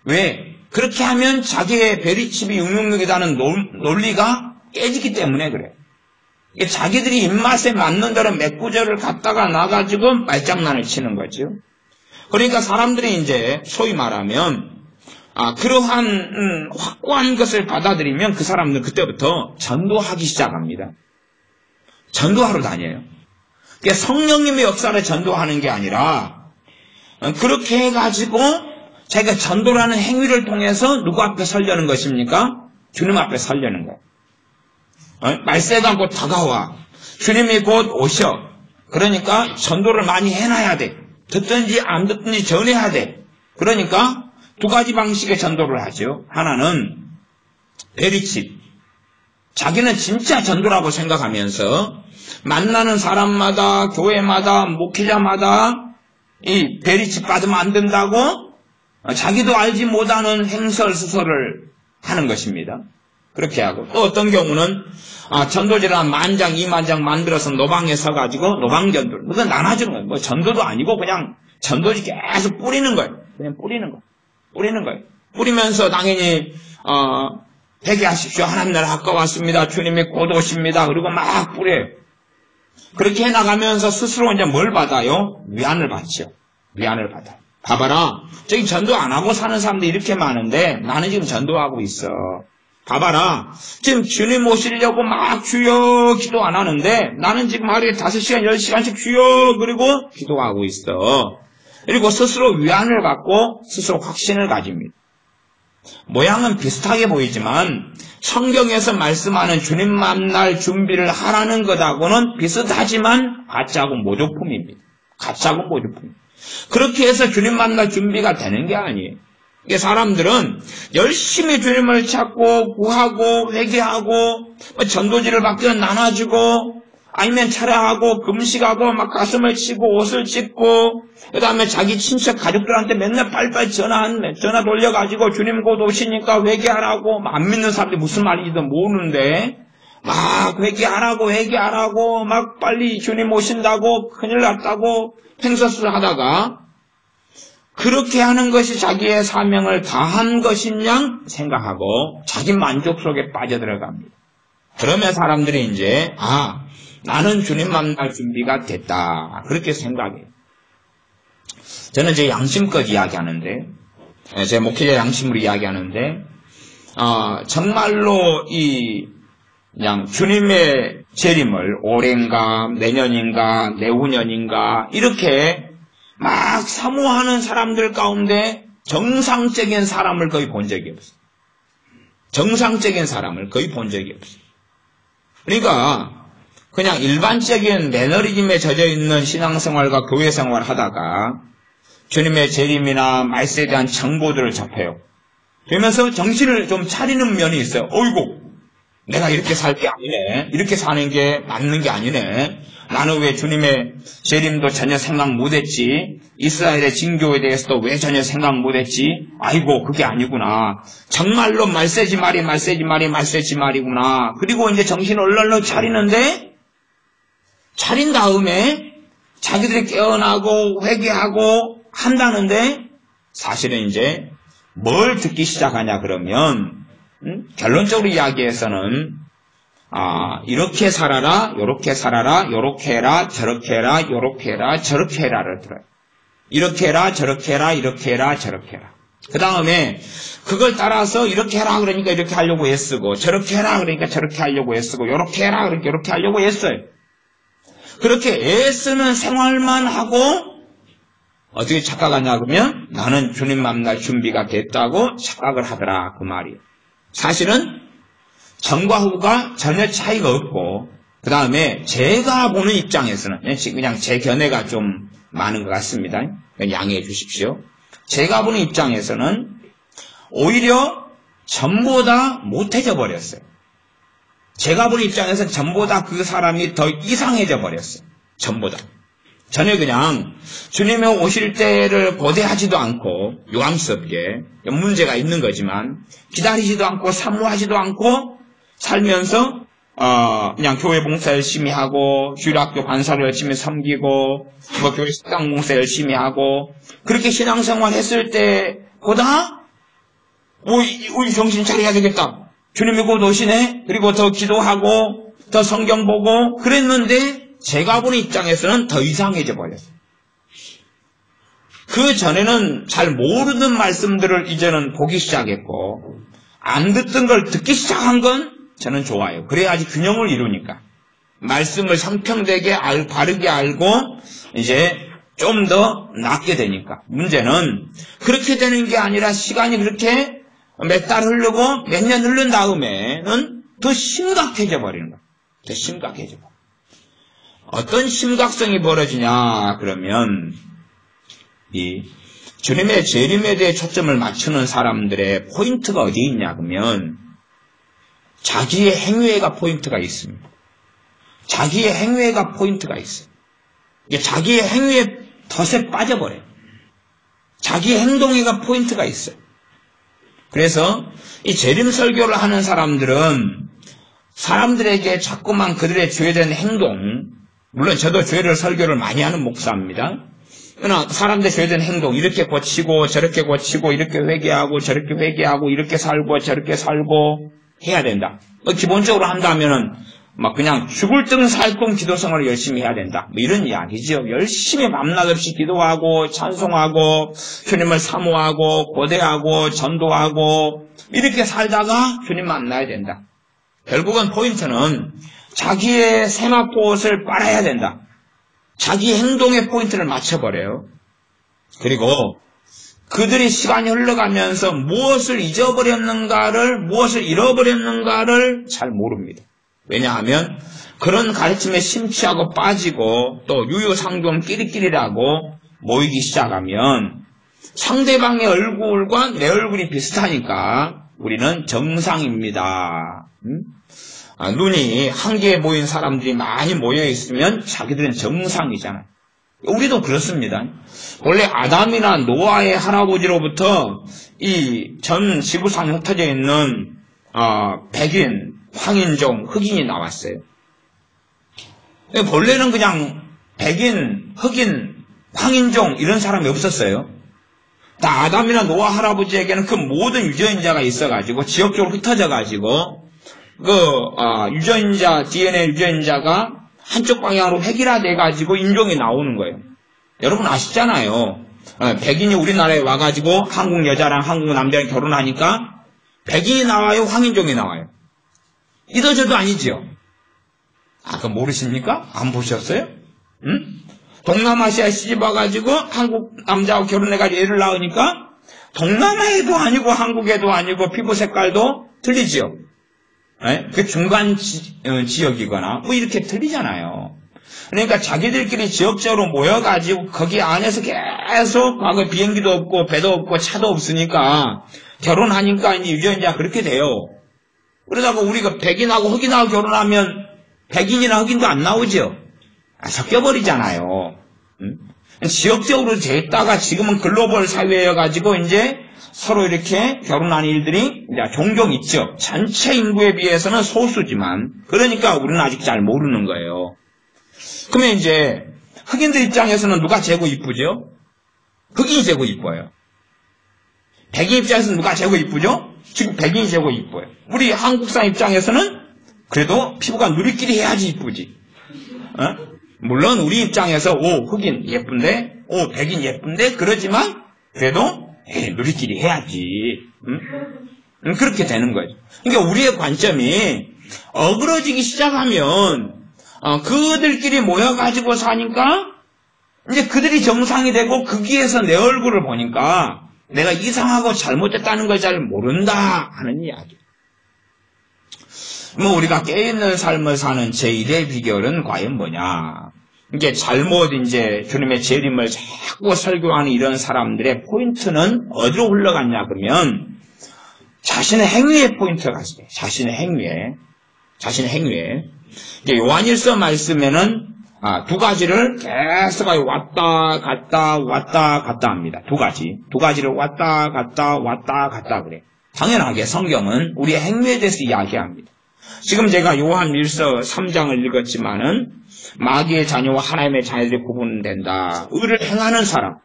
왜? 그렇게 하면 자기의 베리칩이 666이라는 논리가 깨지기 때문에 그래요. 자기들이 입맛에 맞는 대로 몇 구절을 갖다가 놔가지고 말장난을 치는 거죠. 그러니까 사람들이 이제 소위 말하면 그러한 확고한 것을 받아들이면 그 사람들은 그때부터 전도하기 시작합니다. 전도하러 다녀요. 그러니까 성령님의 역사를 전도하는 게 아니라 그렇게 해가지고 자기가 전도라는 행위를 통해서 누구 앞에 서려는 것입니까? 주님 앞에 서려는 거예요. 말세가 곧 다가와. 주님이 곧 오셔. 그러니까 전도를 많이 해놔야 돼. 듣든지 안 듣든지 전해야 돼. 그러니까 두 가지 방식의 전도를 하죠. 하나는 베리칩. 자기는 진짜 전도라고 생각하면서 만나는 사람마다 교회마다 목회자마다 이 베리칩 받으면 안 된다고 자기도 알지 못하는 행설수설을 하는 것입니다. 그렇게 하고 또 어떤 경우는 전도지를 한 10,000장, 20,000장 만들어서 노방에 서가지고 노방전도 그건 나눠주는 거예요. 뭐 전도도 아니고 그냥 전도지 계속 뿌리는 거예요. 그냥 뿌리는 거예요. 뿌리면서 당연히 회개하십시오. 하나님 나라 가까웠습니다. 주님이 곧 오십니다. 그리고 막 뿌려요. 그렇게 해나가면서 스스로 이제 뭘 받아요? 위안을 받죠. 위안을 받아요. 봐봐라. 저기 전도 안 하고 사는 사람들이 이렇게 많은데 나는 지금 전도하고 있어. 봐봐라. 지금 주님 오시려고 막 주여 기도 안 하는데 나는 지금 하루에 5시간, 10시간씩 주여 그리고 기도하고 있어. 그리고 스스로 위안을 갖고 스스로 확신을 가집니다. 모양은 비슷하게 보이지만 성경에서 말씀하는 주님 만날 준비를 하라는 것하고는 비슷하지만 가짜고 모조품입니다. 가짜고 모조품. 그렇게 해서 주님 만날 준비가 되는 게 아니에요. 이게 사람들은 열심히 주님을 찾고 구하고 회개하고 전도지를 밖에 나눠주고 아니면 차례하고 금식하고 막 가슴을 치고 옷을 찢고 그 다음에 자기 친척 가족들한테 맨날 빨리빨리 전화 돌려가지고 주님 곧 오시니까 회개하라고 안 믿는 사람들이 무슨 말인지도 모르는데 막 회개하라고 막 빨리 주님 오신다고 큰일 났다고 행사수를 하다가 그렇게 하는 것이 자기의 사명을 다한 것이냐 생각하고 자기 만족 속에 빠져들어갑니다. 그러면 사람들이 이제 나는 주님 만날 준비가 됐다. 그렇게 생각해요. 저는 제 양심껏 이야기하는데 제 목회자 양심으로 이야기하는데 정말로 그냥 주님의 재림을 올해인가 내년인가 내후년인가 이렇게 막 사모하는 사람들 가운데 정상적인 사람을 거의 본 적이 없어요. 정상적인 사람을 거의 본 적이 없어요. 그러니까 그냥 일반적인 매너리즘에 젖어있는 신앙생활과 교회생활을 하다가 주님의 재림이나 말세에 대한 정보들을 접해요. 그러면서 정신을 좀 차리는 면이 있어요. 어이구, 내가 이렇게 살 게 아니네. 이렇게 사는 게 맞는 게 아니네. 나는 왜 주님의 재림도 전혀 생각 못했지? 이스라엘의 징조에 대해서도 왜 전혀 생각 못했지? 아이고 그게 아니구나. 정말로 말세지 말이구나. 그리고 이제 정신을 얼른 차리는데 차린 다음에 자기들이 깨어나고 회개하고 한다는데 사실은 이제 뭘 듣기 시작하냐 그러면 결론적으로 이야기해서는 이렇게 살아라, 요렇게 살아라, 요렇게 해라, 저렇게 해라, 요렇게 해라, 저렇게 해라를 들어요. 이렇게 해라, 저렇게 해라, 이렇게 해라, 저렇게 해라. 그 다음에 그걸 따라서 이렇게 해라 그러니까 이렇게 하려고 애쓰고 저렇게 해라 그러니까 저렇게 하려고 애쓰고 요렇게 해라 그러니까 이렇게 하려고 애써요. 그렇게 애쓰는 생활만 하고 어떻게 착각하냐 그러면 나는 주님 만날 준비가 됐다고 착각을 하더라 그 말이에요. 사실은 전과 후가 전혀 차이가 없고 그 다음에 제가 보는 입장에서는 그냥 제 견해가 좀 많은 것 같습니다. 양해해 주십시오. 제가 보는 입장에서는 오히려 전보다 못해져 버렸어요. 제가 본 입장에서 전부 다 그 사람이 더 이상해져 버렸어요. 전부 다. 전에 그냥 주님이 오실 때를 고대하지도 않고 유감스럽게 문제가 있는 거지만 기다리지도 않고 사모하지도 않고 살면서 그냥 교회 봉사 열심히 하고 주일학교 반사를 열심히 섬기고 뭐 교회 식당 봉사 열심히 하고 그렇게 신앙생활 했을 때보다 우리 정신 차려야 되겠다. 주님이 곧 오시네. 그리고 더 기도하고 더 성경 보고 그랬는데 제가 본 입장에서는 더 이상해져 버렸어요. 그 전에는 잘 모르던 말씀들을 이제는 보기 시작했고 안 듣던 걸 듣기 시작한 건 저는 좋아요. 그래야지 균형을 이루니까. 말씀을 성평되게 바르게 알고 이제 좀 더 낫게 되니까. 문제는 그렇게 되는 게 아니라 시간이 그렇게 몇 달 흐르고 몇 년 흐른 다음에는 더 심각해져 버리는 거예요. 더 심각해져 버려요. 어떤 심각성이 벌어지냐 그러면 이 주님의 재림에 대해 초점을 맞추는 사람들의 포인트가 어디 있냐 그러면 자기의 행위가 포인트가 있습니다. 자기의 행위가 포인트가 있어요. 이게 자기의 행위에 덫에 빠져버려요. 자기의 행동에가 포인트가 있어요. 그래서 이 재림 설교를 하는 사람들은 사람들에게 자꾸만 그들의 죄된 행동, 물론 저도 죄를 설교를 많이 하는 목사입니다. 그러나 사람들의 죄된 행동, 이렇게 고치고 저렇게 고치고 이렇게 회개하고 저렇게 회개하고 이렇게 살고 저렇게 살고 해야 된다. 기본적으로 한다면은 막 그냥 죽을 등 살 건 기도생활을 열심히 해야 된다. 이런 이야기죠. 열심히 밤낮 없이 기도하고 찬송하고 주님을 사모하고 고대하고 전도하고 이렇게 살다가 주님 만나야 된다. 결국은 포인트는 자기의 세마포옷을 빨아야 된다. 자기 행동의 포인트를 맞춰버려요. 그리고 그들이 시간이 흘러가면서 무엇을 잊어버렸는가를, 무엇을 잃어버렸는가를 잘 모릅니다. 왜냐하면 그런 가르침에 심취하고 빠지고 또 유유상종 끼리끼리라고 모이기 시작하면 상대방의 얼굴과 내 얼굴이 비슷하니까 우리는 정상입니다. 눈이 한 개에 모인 사람들이 많이 모여있으면 자기들은 정상이잖아요. 우리도 그렇습니다. 원래 아담이나 노아의 할아버지로부터 이 전 지구상에 흩어져 있는 백인, 황인종, 흑인이 나왔어요. 본래는 그냥 백인, 흑인, 황인종 이런 사람이 없었어요. 다 아담이나 노아 할아버지에게는 그 모든 유전자가 있어가지고 지역적으로 흩어져가지고 유전자, DNA 유전자가 한쪽 방향으로 획일화돼가지고 인종이 나오는 거예요. 여러분 아시잖아요. 백인이 우리나라에 와가지고 한국 여자랑 한국 남자랑 결혼하니까 백인이 나와요, 황인종이 나와요. 이도저도 아니지요. 그거 모르십니까? 안 보셨어요? 응? 동남아시아에 시집 와가지고 한국 남자하고 결혼해가지고 애를 낳으니까 동남아에도 아니고 한국에도 아니고 피부 색깔도 틀리지요. 그 중간 지역이거나 뭐 이렇게 틀리잖아요. 그러니까 자기들끼리 지역적으로 모여가지고 거기 안에서 계속 과거에 비행기도 없고 배도 없고 차도 없으니까 결혼하니까 이제 유전자 그렇게 돼요. 그러다가 우리가 백인하고 흑인하고 결혼하면 백인이나 흑인도 안 나오죠. 섞여버리잖아요. 지역적으로 됐다가 지금은 글로벌 사회여가지고 이제 서로 이렇게 결혼하는 일들이 이제 종종 있죠. 전체 인구에 비해서는 소수지만 그러니까 우리는 아직 잘 모르는 거예요. 그러면 이제 흑인들 입장에서는 누가 제고 이쁘죠? 흑인이 제고 이뻐요. 백인 입장에서는 누가 제고 이쁘죠? 지금 백인이 제고 이뻐요. 우리 한국 사람 입장에서는 그래도 피부가 누리끼리 해야지 이쁘지. 물론 우리 입장에서 흑인 예쁜데 백인 예쁜데 그러지만 그래도 누리끼리 해야지. 그렇게 되는 거죠. 그러니까 우리의 관점이 어그러지기 시작하면 그들끼리 모여가지고 사니까 이제 그들이 정상이 되고 거기에서 내 얼굴을 보니까 내가 이상하고 잘못됐다는 걸 잘 모른다 하는 이야기. 우리가 깨있는 삶을 사는 제1의 비결은 과연 뭐냐? 이게 잘못 이제 주님의 재림을 자꾸 설교하는 이런 사람들의 포인트는 어디로 흘러갔냐 그러면 자신의 행위의 포인트가 있어요. 자신의 행위에. 자신의 행위에. 이제 요한일서 말씀에는 두 가지를 계속 왔다 갔다 합니다. 두 가지를 왔다 갔다 그래. 당연하게 성경은 우리의 행위에 대해서 이야기합니다. 지금 제가 요한일서 3장을 읽었지만은 마귀의 자녀와 하나님의 자녀들이 구분된다. 의를 행하는 사람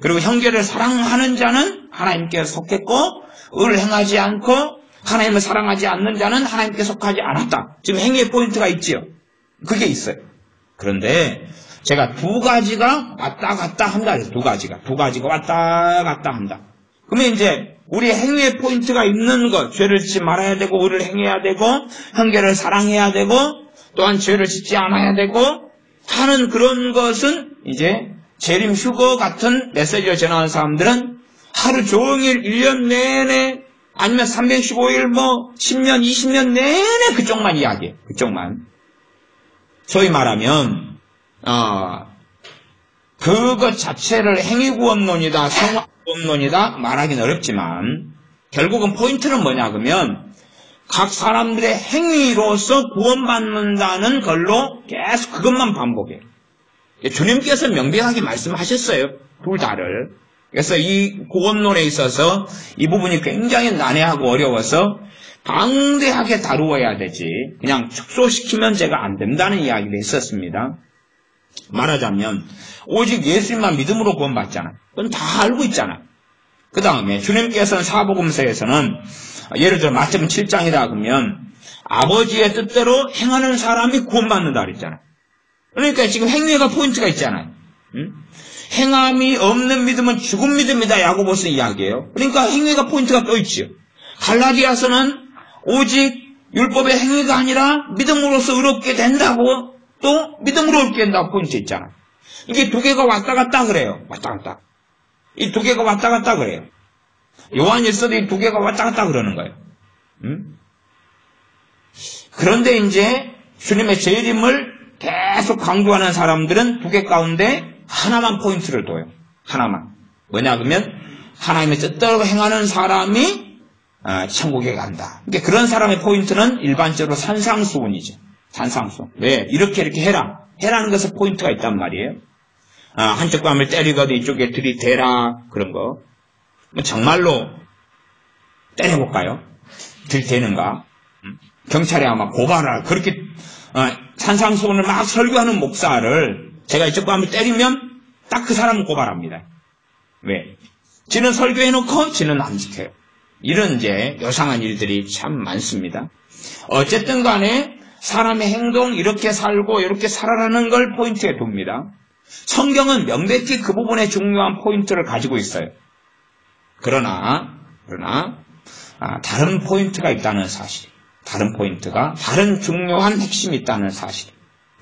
그리고 형제를 사랑하는 자는 하나님께 속했고 의를 행하지 않고 하나님을 사랑하지 않는 자는 하나님께 속하지 않았다. 지금 행위의 포인트가 있지요. 그게 있어요. 그런데 제가 두 가지가 왔다 갔다 한다. 두 가지가 왔다 갔다 한다. 그러면 이제 우리의 행위의 포인트가 있는 것, 죄를 짓지 말아야 되고 의를 행해야 되고 형제를 사랑해야 되고 또한 죄를 짓지 않아야 되고 하는 그런 것은 이제 재림 휴거 같은 메시지를 전하는 사람들은 하루 종일 1년 내내 아니면 365일 10년 20년 내내 그쪽만 이야기해. 그쪽만. 소위 말하면 그것 자체를 행위구원론이다 성화구원론이다 말하기는 어렵지만 결국은 포인트는 뭐냐 그러면 각 사람들의 행위로서 구원받는다는 걸로 계속 그것만 반복해. 주님께서 명백하게 말씀하셨어요. 둘 다를. 그래서 이 구원론에 있어서 이 부분이 굉장히 난해하고 어려워서 방대하게 다루어야 되지 그냥 축소시키면 제가 안 된다는 이야기가 있었습니다. 말하자면 오직 예수님만 믿음으로 구원받잖아. 그건 다 알고 있잖아. 그 다음에 주님께서는 사복음서에서는 예를 들어 마태복음 7장이다 그러면 아버지의 뜻대로 행하는 사람이 구원받는다 그랬잖아. 그러니까 지금 행위가 포인트가 있잖아요. 응? 행함이 없는 믿음은 죽은 믿음이다. 야고보서 이야기예요. 그러니까 행위가 포인트가 또 있지요. 갈라디아서는 오직 율법의 행위가 아니라 믿음으로써 의롭게 된다고 또 믿음으로 의롭게 된다고 포인트 있잖아. 이게 두 개가 왔다 갔다 그래요. 왔다 갔다. 이 두 개가 왔다 갔다 그래요. 요한일서도 이 두 개가 왔다 갔다 그러는 거예요. 응? 그런데 이제 주님의 재림을 계속 강조하는 사람들은 두 개 가운데 하나만 포인트를 둬요. 하나만. 뭐냐 그러면 하나님의 뜻대로 행하는 사람이 천국에 간다. 그러니까 그런 사람의 포인트는 일반적으로 산상수훈이죠. 산상수. 왜? 이렇게 해라. 해라는 것에 포인트가 있단 말이에요. 한쪽 뺨을 때리거든 이쪽에 들이대라. 그런 거. 정말로 때려볼까요? 들이대는가? 경찰에 아마 고발할 그렇게 산상수훈을 막 설교하는 목사를 제가 이쪽 뺨을 때리면 딱 그 사람은 고발합니다. 왜? 지는 설교해놓고 지는 안 지켜요. 이런 이제 요상한 일들이 참 많습니다. 어쨌든 간에 사람의 행동 이렇게 살고 이렇게 살아라는 걸 포인트에 둡니다. 성경은 명백히 그 부분에 중요한 포인트를 가지고 있어요. 그러나 다른 포인트가 있다는 사실. 다른 포인트가 다른 중요한 핵심이 있다는 사실.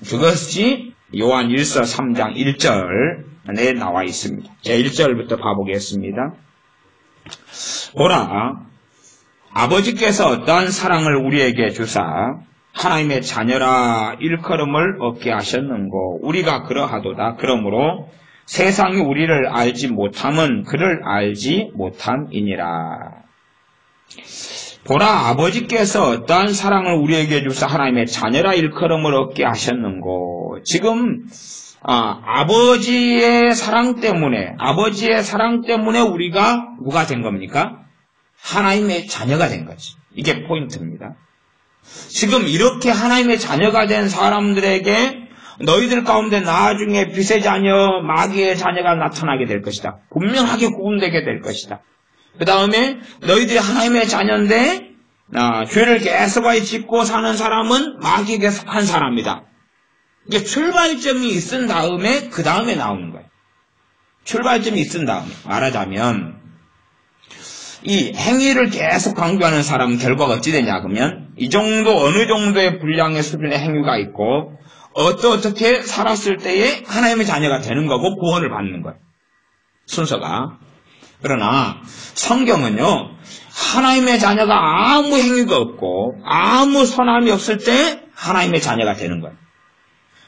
그것이 요한 1서 3장 1절에 나와 있습니다. 제 1절부터 봐보겠습니다. 보라, 아버지께서 어떠한 사랑을 우리에게 주사 하나님의 자녀라 일컬음을 얻게 하셨는고 우리가 그러하도다. 그러므로 세상이 우리를 알지 못함은 그를 알지 못함이니라. 보라, 아버지께서 어떠한 사랑을 우리에게 주사 하나님의 자녀라 일컬음을 얻게 하셨는고. 지금 아버지의 사랑 때문에 우리가 누가 된 겁니까? 하나님의 자녀가 된 거지. 이게 포인트입니다. 지금 이렇게 하나님의 자녀가 된 사람들에게 너희들 가운데 나중에 빛의 자녀, 마귀의 자녀가 나타나게 될 것이다. 분명하게 구분되게 될 것이다. 그 다음에 너희들이 하나님의 자녀인데 죄를 계속하여 짓고 사는 사람은 마귀에게 속한 사람이다. 이게 출발점이 있은 다음에 그 다음에 나오는 거예요. 출발점이 있은 다음에 말하자면 이 행위를 계속 강조하는 사람은 결과가 어찌 되냐 그러면 이 정도 어느 정도의 분량의 수준의 행위가 있고 어떻게 살았을 때에 하나님의 자녀가 되는 거고 구원을 받는 거예요. 순서가. 그러나 성경은요 하나님의 자녀가 아무 행위가 없고 아무 선함이 없을 때 하나님의 자녀가 되는 거예요.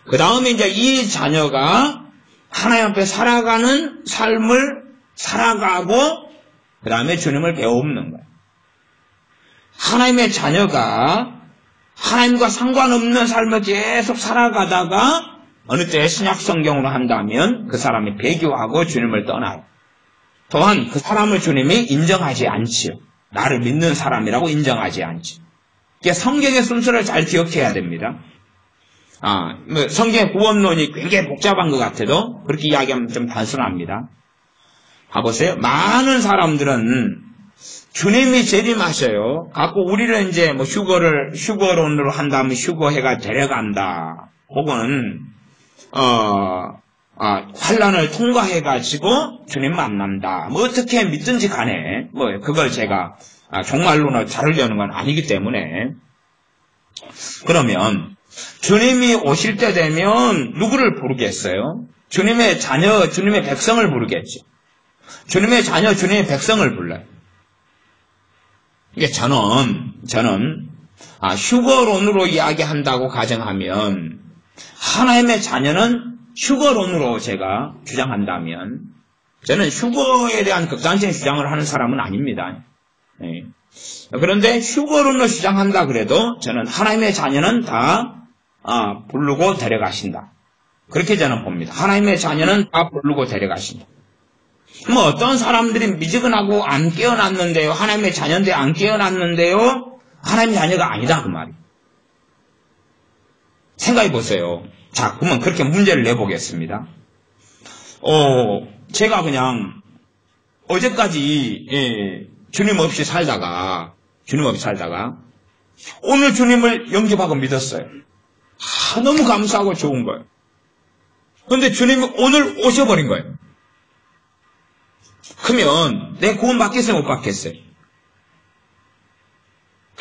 그 다음에 이제 이 자녀가 하나님 앞에 살아가는 삶을 살아가고 그 다음에 주님을 배우는 거예요. 하나님의 자녀가 하나님과 상관없는 삶을 계속 살아가다가 어느 때 신약 성경으로 한다면 그 사람이 배교하고 주님을 떠나요. 또한 그 사람을 주님이 인정하지 않지요. 나를 믿는 사람이라고 인정하지 않지요. 성경의 순서를 잘 기억해야 됩니다. 성경의 구원론이 굉장히 복잡한 것 같아도 그렇게 이야기하면 좀 단순합니다. 봐보세요. 많은 사람들은 주님이 재림하셔요. 갖고 우리를 이제 휴거론으로 한다면 휴거해가 데려간다. 혹은, 환란을 통과해가지고 주님 만난다. 어떻게 믿든지 간에, 그걸 제가 종말론을 다루려는 건 아니기 때문에. 그러면, 주님이 오실 때 되면 누구를 부르겠어요? 주님의 자녀, 주님의 백성을 부르겠죠. 주님의 자녀, 주님의 백성을 불러요. 이게 저는 휴거론으로 이야기한다고 가정하면 하나님의 자녀는 휴거론으로 제가 주장한다면 저는 휴거에 대한 극단적인 주장을 하는 사람은 아닙니다. 네. 그런데 휴거론으로 주장한다 그래도 저는 하나님의 자녀는 다 부르고 데려가신다. 그렇게 저는 봅니다. 하나님의 자녀는 다 부르고 데려가신다. 어떤 사람들이 미지근하고 안 깨어났는데요. 하나님의 자녀인데 안 깨어났는데요. 하나님의 자녀가 아니다 그 말이에요. 생각해 보세요. 자, 그러면 그렇게 문제를 내보겠습니다. 제가 그냥 어제까지 주님 없이 살다가 오늘 주님을 영접하고 믿었어요. 너무 감사하고 좋은 거예요. 그런데 주님이 오늘 오셔버린 거예요. 그러면 내 구원 받겠어요, 못 받겠어요?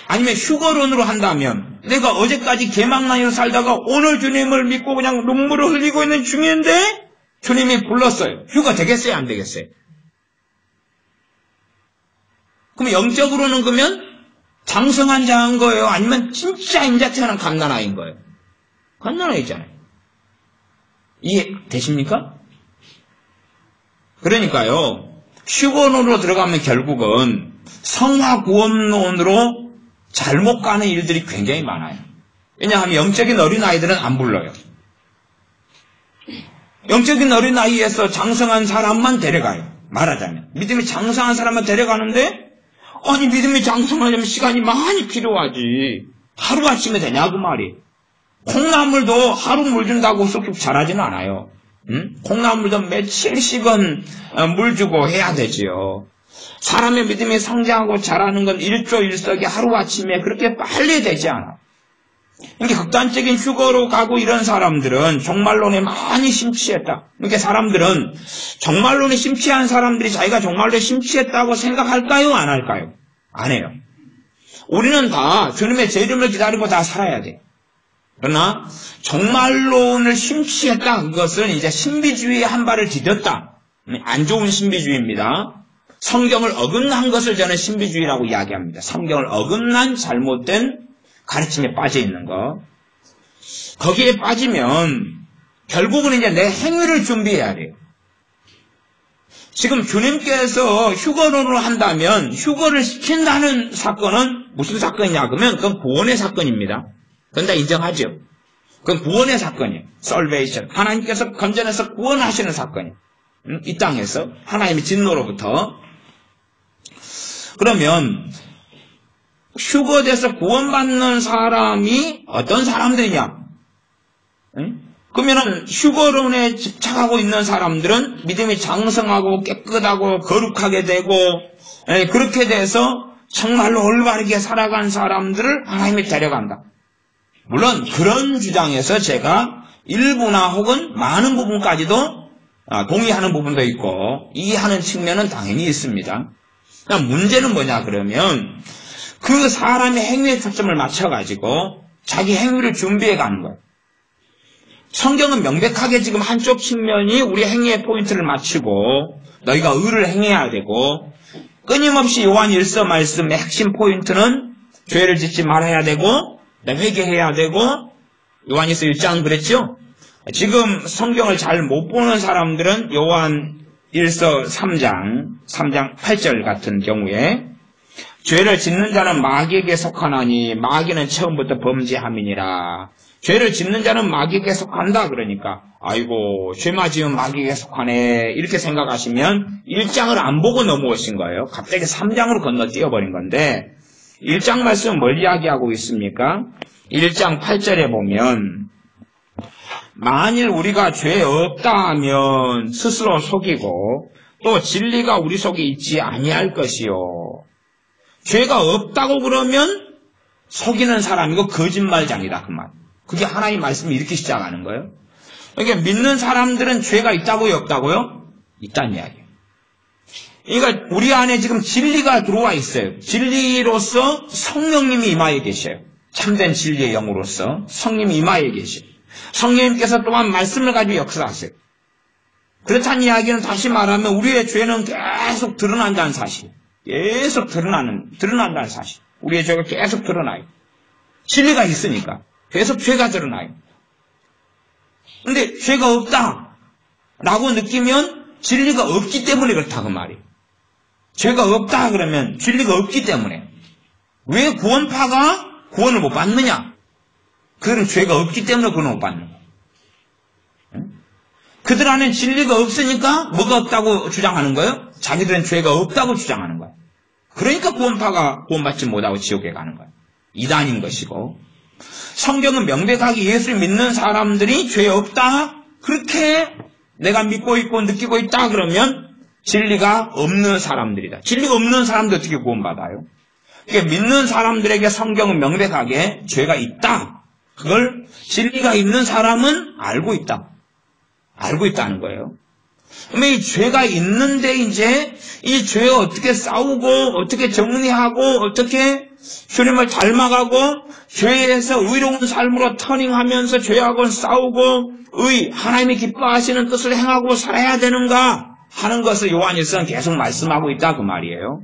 아니면 휴거론으로 한다면 내가 어제까지 개망나이로 살다가 오늘 주님을 믿고 그냥 눈물을 흘리고 있는 중인데 주님이 불렀어요. 휴거 되겠어요, 안 되겠어요? 그럼 영적으로는 그러면 장성한 자인 거예요? 아니면 진짜 인자 태어난 갓난아이인 거예요? 갓난아이잖아요. 이해되십니까? 그러니까요. 휴거론으로 들어가면 결국은 성화구원론으로 잘못 가는 일들이 굉장히 많아요. 왜냐하면 영적인 어린아이들은 안 불러요. 영적인 어린아이에서 장성한 사람만 데려가요. 말하자면. 믿음이 장성한 사람만 데려가는데 아니 믿음이 장성하려면 시간이 많이 필요하지. 하루아침에 되냐고 말이. 콩나물도 하루 물 준다고 쑥쑥 자라지는 않아요. 콩나물도 며칠씩은 물 주고 해야 되지요. 사람의 믿음이 성장하고 자라는 건 일조일석이 하루아침에 그렇게 빨리 되지 않아. 그러니까 극단적인 휴거로 가고 이런 사람들은 종말론에 많이 심취했다. 그러니까 사람들은 종말론에 심취한 사람들이 자기가 종말론에 심취했다고 생각할까요? 안 할까요? 안 해요. 우리는 다 주님의 재림을 기다리고 다 살아야 돼. 그러나 종말론을 심취했다. 그것은 이제 신비주의의 한 발을 디뎠다. 안 좋은 신비주의입니다. 성경을 어긋난 것을 저는 신비주의라고 이야기합니다. 성경을 어긋난 잘못된 가르침에 빠져 있는 거. 거기에 빠지면 결국은 이제 내 행위를 준비해야 돼요. 지금 주님께서 휴거론으로 한다면 휴거를 시킨다는 사건은 무슨 사건이냐 그러면 그건 구원의 사건입니다. 그건 다 인정하죠. 그건 구원의 사건이에요. salvation. 하나님께서 건져내서 구원하시는 사건이에요. 이 땅에서 하나님의 진노로부터. 그러면 휴거돼서 구원받는 사람이 어떤 사람들이냐? 그러면은 휴거론에 집착하고 있는 사람들은 믿음이 장성하고 깨끗하고 거룩하게 되고 그렇게 돼서 정말로 올바르게 살아간 사람들을 하나님이 데려간다. 물론 그런 주장에서 제가 일부나 혹은 많은 부분까지도 동의하는 부분도 있고 이해하는 측면은 당연히 있습니다. 그러니까 문제는 뭐냐 그러면 그 사람의 행위에 초점을 맞춰가지고 자기 행위를 준비해 가는 거예요. 성경은 명백하게 지금 한쪽 측면이 우리 행위의 포인트를 맞추고 너희가 의를 행해야 되고 끊임없이 요한 1서 말씀의 핵심 포인트는 죄를 짓지 말아야 되고 회개해야 되고 요한일서 1장은 그랬죠? 지금 성경을 잘 못 보는 사람들은 요한 1서 3장 8절 같은 경우에 죄를 짓는 자는 마귀에게 속하나니 마귀는 처음부터 범죄함이니라. 죄를 짓는 자는 마귀에게 속한다 그러니까 아이고 죄만 지으면 마귀에게 속하네 이렇게 생각하시면 1장을 안 보고 넘어오신 거예요. 갑자기 3장으로 건너뛰어버린 건데 1장 말씀은 뭘 이야기하고 있습니까? 1장 8절에 보면 만일 우리가 죄 없다 하면 스스로 속이고 또 진리가 우리 속에 있지 아니할 것이요. 죄가 없다고 그러면 속이는 사람이고 거짓말장이다 그 말. 그게 하나님 말씀이 이렇게 시작하는 거예요. 그러니까 믿는 사람들은 죄가 있다고요 없다고요? 있다는 이야기예요. 그러니까 우리 안에 지금 진리가 들어와 있어요. 진리로서 성령님이 임하에 계셔요. 참된 진리의 영으로서 성령님이 임하에 계셔요. 성령님께서 또한 말씀을 가지고 역사하세요. 그렇다는 이야기는 다시 말하면 우리의 죄는 계속 드러난다는 사실. 계속 드러난다는 사실. 우리의 죄가 계속 드러나요. 진리가 있으니까. 계속 죄가 드러나요. 근데 죄가 없다. 라고 느끼면 진리가 없기 때문에 그렇다 그 말이에요. 죄가 없다 그러면 진리가 없기 때문에. 왜 구원파가 구원을 못 받느냐? 그들은 죄가 없기 때문에 구원을 못 받는 거예요. 그들 안에 진리가 없으니까 뭐가 없다고 주장하는 거예요? 자기들은 죄가 없다고 주장하는 거예요. 그러니까 구원파가 구원받지 못하고 지옥에 가는 거예요. 이단인 것이고 성경은 명백하게 예수를 믿는 사람들이 죄 없다 그렇게 내가 믿고 있고 느끼고 있다 그러면 진리가 없는 사람들이다. 진리가 없는 사람들 어떻게 구원받아요? 그러니까 믿는 사람들에게 성경은 명백하게 죄가 있다. 그걸 진리가 있는 사람은 알고 있다. 알고 있다는 거예요. 그러면 이 죄가 있는데 이제 이 죄에 어떻게 싸우고 어떻게 정리하고 어떻게 주님을 닮아가고 죄에서 의로운 삶으로 터닝하면서 죄하고 싸우고 하나님이 기뻐하시는 뜻을 행하고 살아야 되는가 하는 것을 요한일서는 계속 말씀하고 있다 그 말이에요.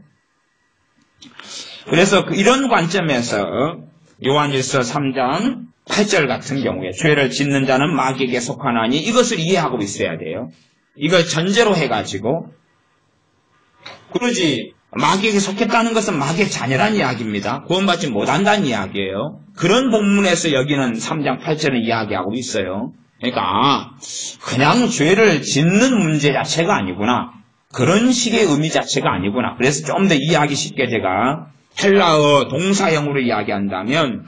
그래서 이런 관점에서 요한일서 3장 8절 같은 경우에 죄를 짓는 자는 마귀에게 속하나니 이것을 이해하고 있어야 돼요. 이걸 전제로 해가지고 그러지 마귀에게 속했다는 것은 마귀의 자녀란 이야기입니다. 구원받지 못한다는 이야기예요. 그런 본문에서 여기는 3장 8절은 이야기하고 있어요. 그러니까 그냥 죄를 짓는 문제 자체가 아니구나. 그런 식의 의미 자체가 아니구나. 그래서 좀 더 이해하기 쉽게 제가 헬라어 동사형으로 이야기한다면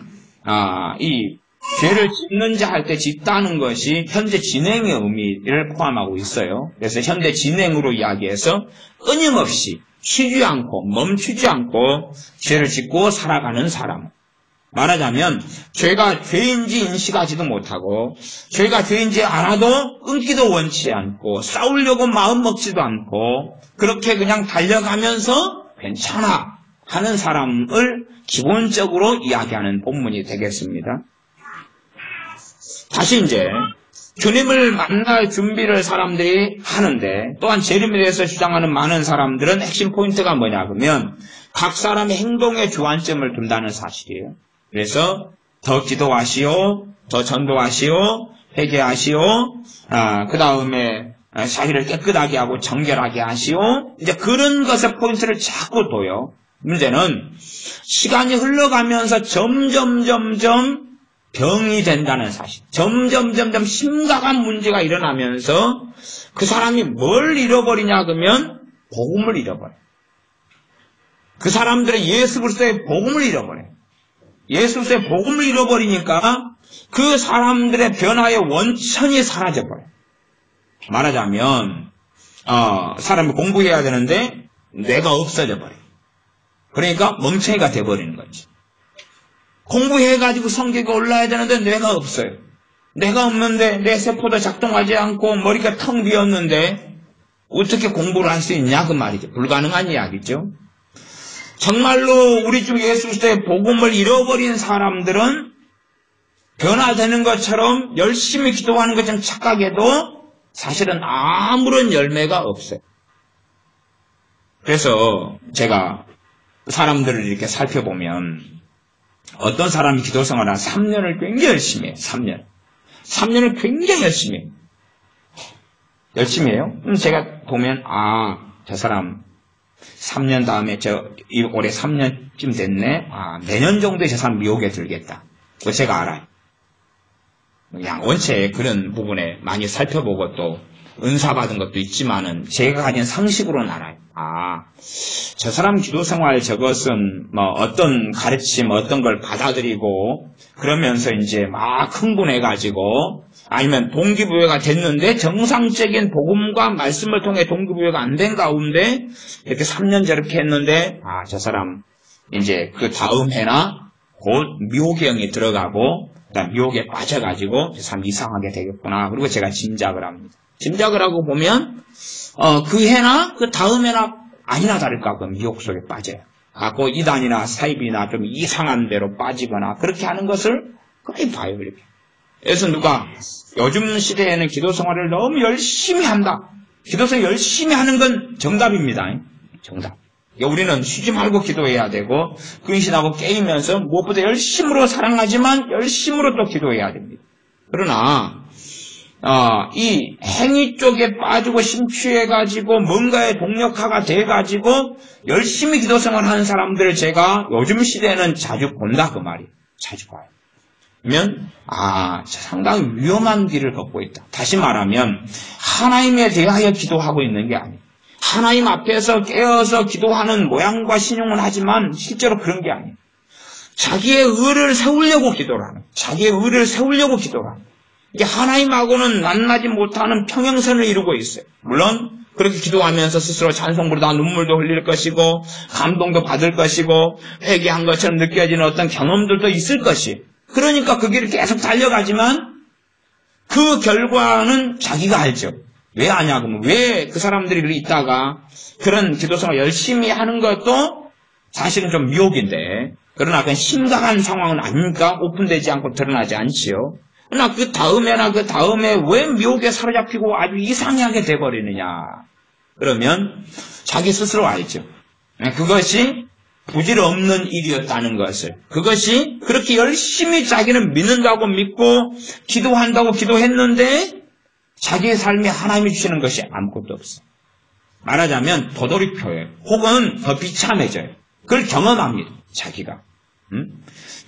이 죄를 짓는 자 할 때 짓다는 것이 현재 진행의 의미를 포함하고 있어요. 그래서 현재 진행으로 이야기해서 끊임없이 쉬지 않고 멈추지 않고 죄를 짓고 살아가는 사람. 말하자면 죄가 죄인지 인식하지도 못하고 죄가 죄인지 알아도 끊기도 원치 않고 싸우려고 마음 먹지도 않고 그렇게 그냥 달려가면서 괜찮아 하는 사람을 기본적으로 이야기하는 본문이 되겠습니다. 다시 이제 주님을 만날 준비를 사람들이 하는데 또한 재림에 대해서 주장하는 많은 사람들은 핵심 포인트가 뭐냐 그러면 각 사람의 행동에 주안점을 둔다는 사실이에요. 그래서 더 기도하시오, 더 전도하시오, 회개하시오, 그 다음에 자기를 깨끗하게 하고 정결하게 하시오. 이제 그런 것에 포인트를 자꾸 둬요. 문제는 시간이 흘러가면서 점점 병이 된다는 사실. 점점 심각한 문제가 일어나면서 그 사람이 뭘 잃어버리냐 그러면 복음을 잃어버려요. 그 사람들은 예수 그리스도의 복음을 잃어버려요. 예수 그리스도의 복음을 잃어버리니까 그 사람들의 변화의 원천이 사라져버려요. 말하자면 사람이 공부해야 되는데 뇌가 없어져 버려요. 그러니까 멍청이가 돼버리는 거지. 공부해가지고 성격이 올라야 되는데 뇌가 없어요. 뇌가 없는데 뇌 세포도 작동하지 않고 머리가 텅 비었는데 어떻게 공부를 할 수 있냐 그 말이죠. 불가능한 이야기죠. 정말로 우리 주 예수 그리스도의 복음을 잃어버린 사람들은 변화되는 것처럼 열심히 기도하는 것처럼 착각해도 사실은 아무런 열매가 없어요. 그래서 제가 사람들을 이렇게 살펴보면 어떤 사람이 기도 생활을 한 3년을 굉장히 열심히 해요. 3년을 굉장히 열심히 해요. 열심히 해요. 그럼 제가 보면 저 사람 3년 다음에 올해 3년쯤 됐네. 내년 정도에 저 사람 미혹에 들겠다. 그거 제가 알아요. 그냥 원체 그런 부분에 많이 살펴보고 또 은사 받은 것도 있지만은 제가 가진 상식으로는 알아요. 저 사람 기도 생활 저것은 뭐 어떤 가르침 어떤 걸 받아들이고 그러면서 이제 막 흥분해가지고 아니면 동기부여가 됐는데 정상적인 복음과 말씀을 통해 동기부여가 안 된 가운데 이렇게 3년 저렇게 했는데 저 사람 이제 그 다음 해나 곧 미혹의 영이 들어가고 그다음 미혹에 빠져가지고 저 사람 이상하게 되겠구나. 그리고 제가 짐작을 합니다. 짐작을 하고 보면 그 해나 그 다음 해나 아니나 다를까 그 미혹 속에 빠져요. 그 이단이나 사입이나 좀 이상한 데로 빠지거나 그렇게 하는 것을 거의 봐요. 이렇게. 그래서 누가 요즘 시대에는 기도 생활을 너무 열심히 한다. 기도 생활 열심히 하는 건 정답입니다. 정답. 우리는 쉬지 말고 기도해야 되고 근신하고 깨이면서 무엇보다 열심으로 사랑하지만 열심으로 또 기도해야 됩니다. 그러나 이 행위 쪽에 빠지고 심취해가지고 뭔가에 독력화가 돼가지고 열심히 기도 생활하는 사람들을 제가 요즘 시대에는 자주 본다 그 말이에요. 자주 봐요. 그러면 상당히 위험한 길을 걷고 있다. 다시 말하면 하나님에 대하여 기도하고 있는 게 아니에요. 하나님 앞에서 깨어서 기도하는 모양과 신용은 하지만 실제로 그런 게 아니에요. 자기의 의를 세우려고 기도를 하는 거예요. 자기의 의를 세우려고 기도를 하는 거예요. 이게 하나님하고는 만나지 못하는 평행선을 이루고 있어요. 물론 그렇게 기도하면서 스스로 찬송 부르다 눈물도 흘릴 것이고 감동도 받을 것이고 회개한 것처럼 느껴지는 어떤 경험들도 있을 것이. 그러니까 그 길을 계속 달려가지만 그 결과는 자기가 알죠. 왜 아냐 그러면 왜 그 사람들이 있다가 그런 기도생활 열심히 하는 것도 사실은 좀 미혹인데 그러나 그건 심각한 상황은 아니니까 오픈되지 않고 드러나지 않지요. 그러나 그 다음에나 그 다음에 왜 미혹에 사로잡히고 아주 이상하게 돼버리느냐. 그러면 자기 스스로 알죠. 그것이 부질없는 일이었다는 것을. 그것이 그렇게 열심히 자기는 믿는다고 믿고 기도한다고 기도했는데 자기의 삶에 하나님이 주시는 것이 아무것도 없어요. 말하자면 도돌이표예요. 혹은 더 비참해져요. 그걸 경험합니다. 자기가.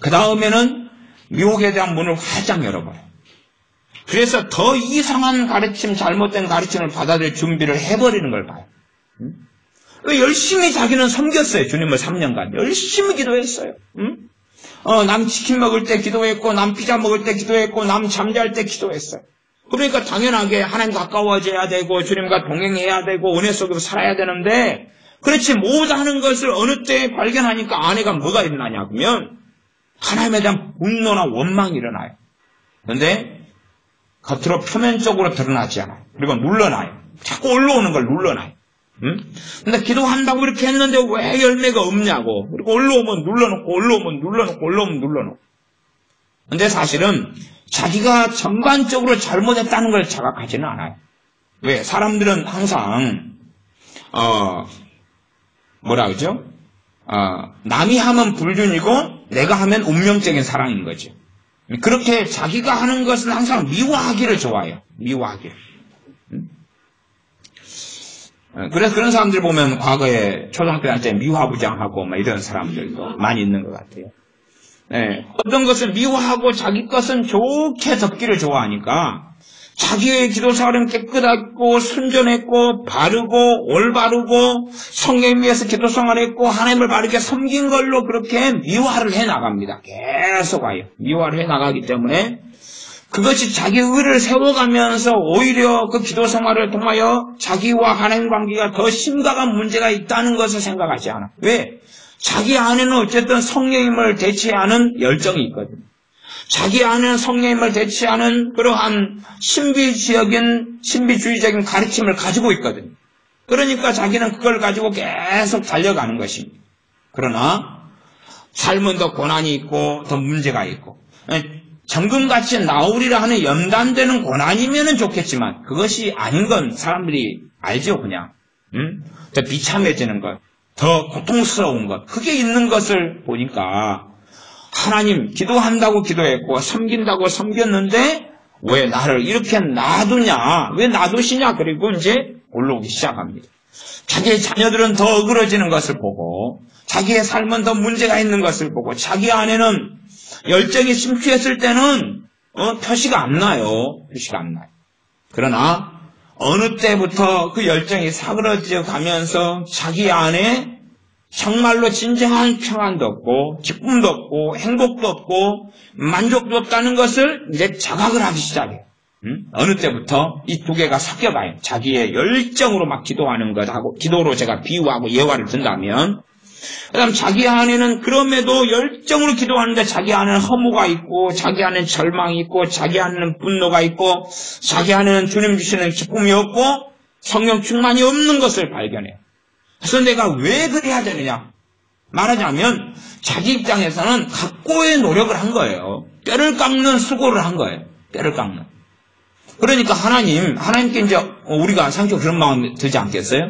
그 다음에는 미혹에 대한 문을 활짝 열어버려요. 그래서 더 이상한 가르침, 잘못된 가르침을 받아들일 준비를 해버리는 걸 봐요. 열심히 자기는 섬겼어요. 주님을 3년간. 열심히 기도했어요. 남 치킨 먹을 때 기도했고, 남 피자 먹을 때 기도했고, 남 잠잘 때 기도했어요. 그러니까 당연하게 하나님 가까워져야 되고, 주님과 동행해야 되고, 은혜 속에서 살아야 되는데, 그렇지 못하는 것을 어느 때 발견하니까 안에가 뭐가 일어나냐 그러면 하나님에 대한 분노나 원망이 일어나요. 그런데 겉으로 표면적으로 드러나지 않아요. 그리고 눌러놔요. 자꾸 올라오는 걸 눌러놔요. 근데 기도한다고 이렇게 했는데 왜 열매가 없냐고. 그리고 올라오면 눌러놓고 올라오면 눌러놓고 올라오면 눌러놓고. 근데 사실은 자기가 전반적으로 잘못했다는 걸 자각하지는 않아요. 왜? 사람들은 항상 뭐라 그러죠? 남이 하면 불륜이고 내가 하면 운명적인 사랑인 거죠. 그렇게 자기가 하는 것은 항상 미화하기를 좋아해요. 미화하기를. 그래서 그런 사람들 보면 과거에 초등학교 다닐 때 미화부장하고 막 이런 사람들도 많이 있는 것 같아요. 네. 어떤 것을 미화하고 자기 것은 좋게 덮기를 좋아하니까 자기의 기도 생활은 깨끗하고 순전했고 바르고 올바르고 성령 위에서 기도 생활했고 하나님을 바르게 섬긴 걸로 그렇게 미화를 해나갑니다. 계속 와요. 미화를 해나가기 때문에 그것이 자기 의를 세워가면서 오히려 그 기도 생활을 통하여 자기와 하나님 관계가 더 심각한 문제가 있다는 것을 생각하지 않아. 왜? 자기 안에는 어쨌든 성령님을 대체하는 열정이 있거든요. 자기 안에는 성령님을 대체하는 그러한 신비주의적인 가르침을 가지고 있거든요. 그러니까 자기는 그걸 가지고 계속 달려가는 것입니다. 그러나 삶은 더 고난이 있고 더 문제가 있고 정금같이 나오리라 하는 연단되는 고난이면 좋겠지만 그것이 아닌 건 사람들이 알죠. 그냥 더 비참해지는 것, 더 고통스러운 것, 그게 있는 것을 보니까 하나님 기도한다고 기도했고 섬긴다고 섬겼는데 왜 나를 이렇게 놔두냐, 왜 놔두시냐, 그리고 이제 올라오기 시작합니다. 자기의 자녀들은 더 어그러지는 것을 보고 자기의 삶은 더 문제가 있는 것을 보고 자기 안에는 열정이 심취했을 때는 표시가 안 나요. 표시가 안 나요. 그러나 어느 때부터 그 열정이 사그러져 가면서 자기 안에 정말로 진정한 평안도 없고 기쁨도 없고 행복도 없고 만족도 없다는 것을 이제 자각을 하기 시작해요. 어느 때부터 이 두 개가 섞여가요. 자기의 열정으로 막 기도하는 것하고 기도로 제가 비유하고 예화를 든다면 그다음 자기 안에는 그럼에도 열정으로 기도하는데 자기 안에는 허무가 있고 자기 안에는 절망이 있고 자기 안에는 분노가 있고 자기 안에는 주님 주시는 기쁨이 없고 성령 충만이 없는 것을 발견해요. 그래서 내가 왜 그래야 되느냐? 말하자면 자기 입장에서는 각고의 노력을 한 거예요. 뼈를 깎는 수고를 한 거예요. 뼈를 깎는. 그러니까 하나님께 이제 우리가 상식적으로 그런 마음이 들지 않겠어요?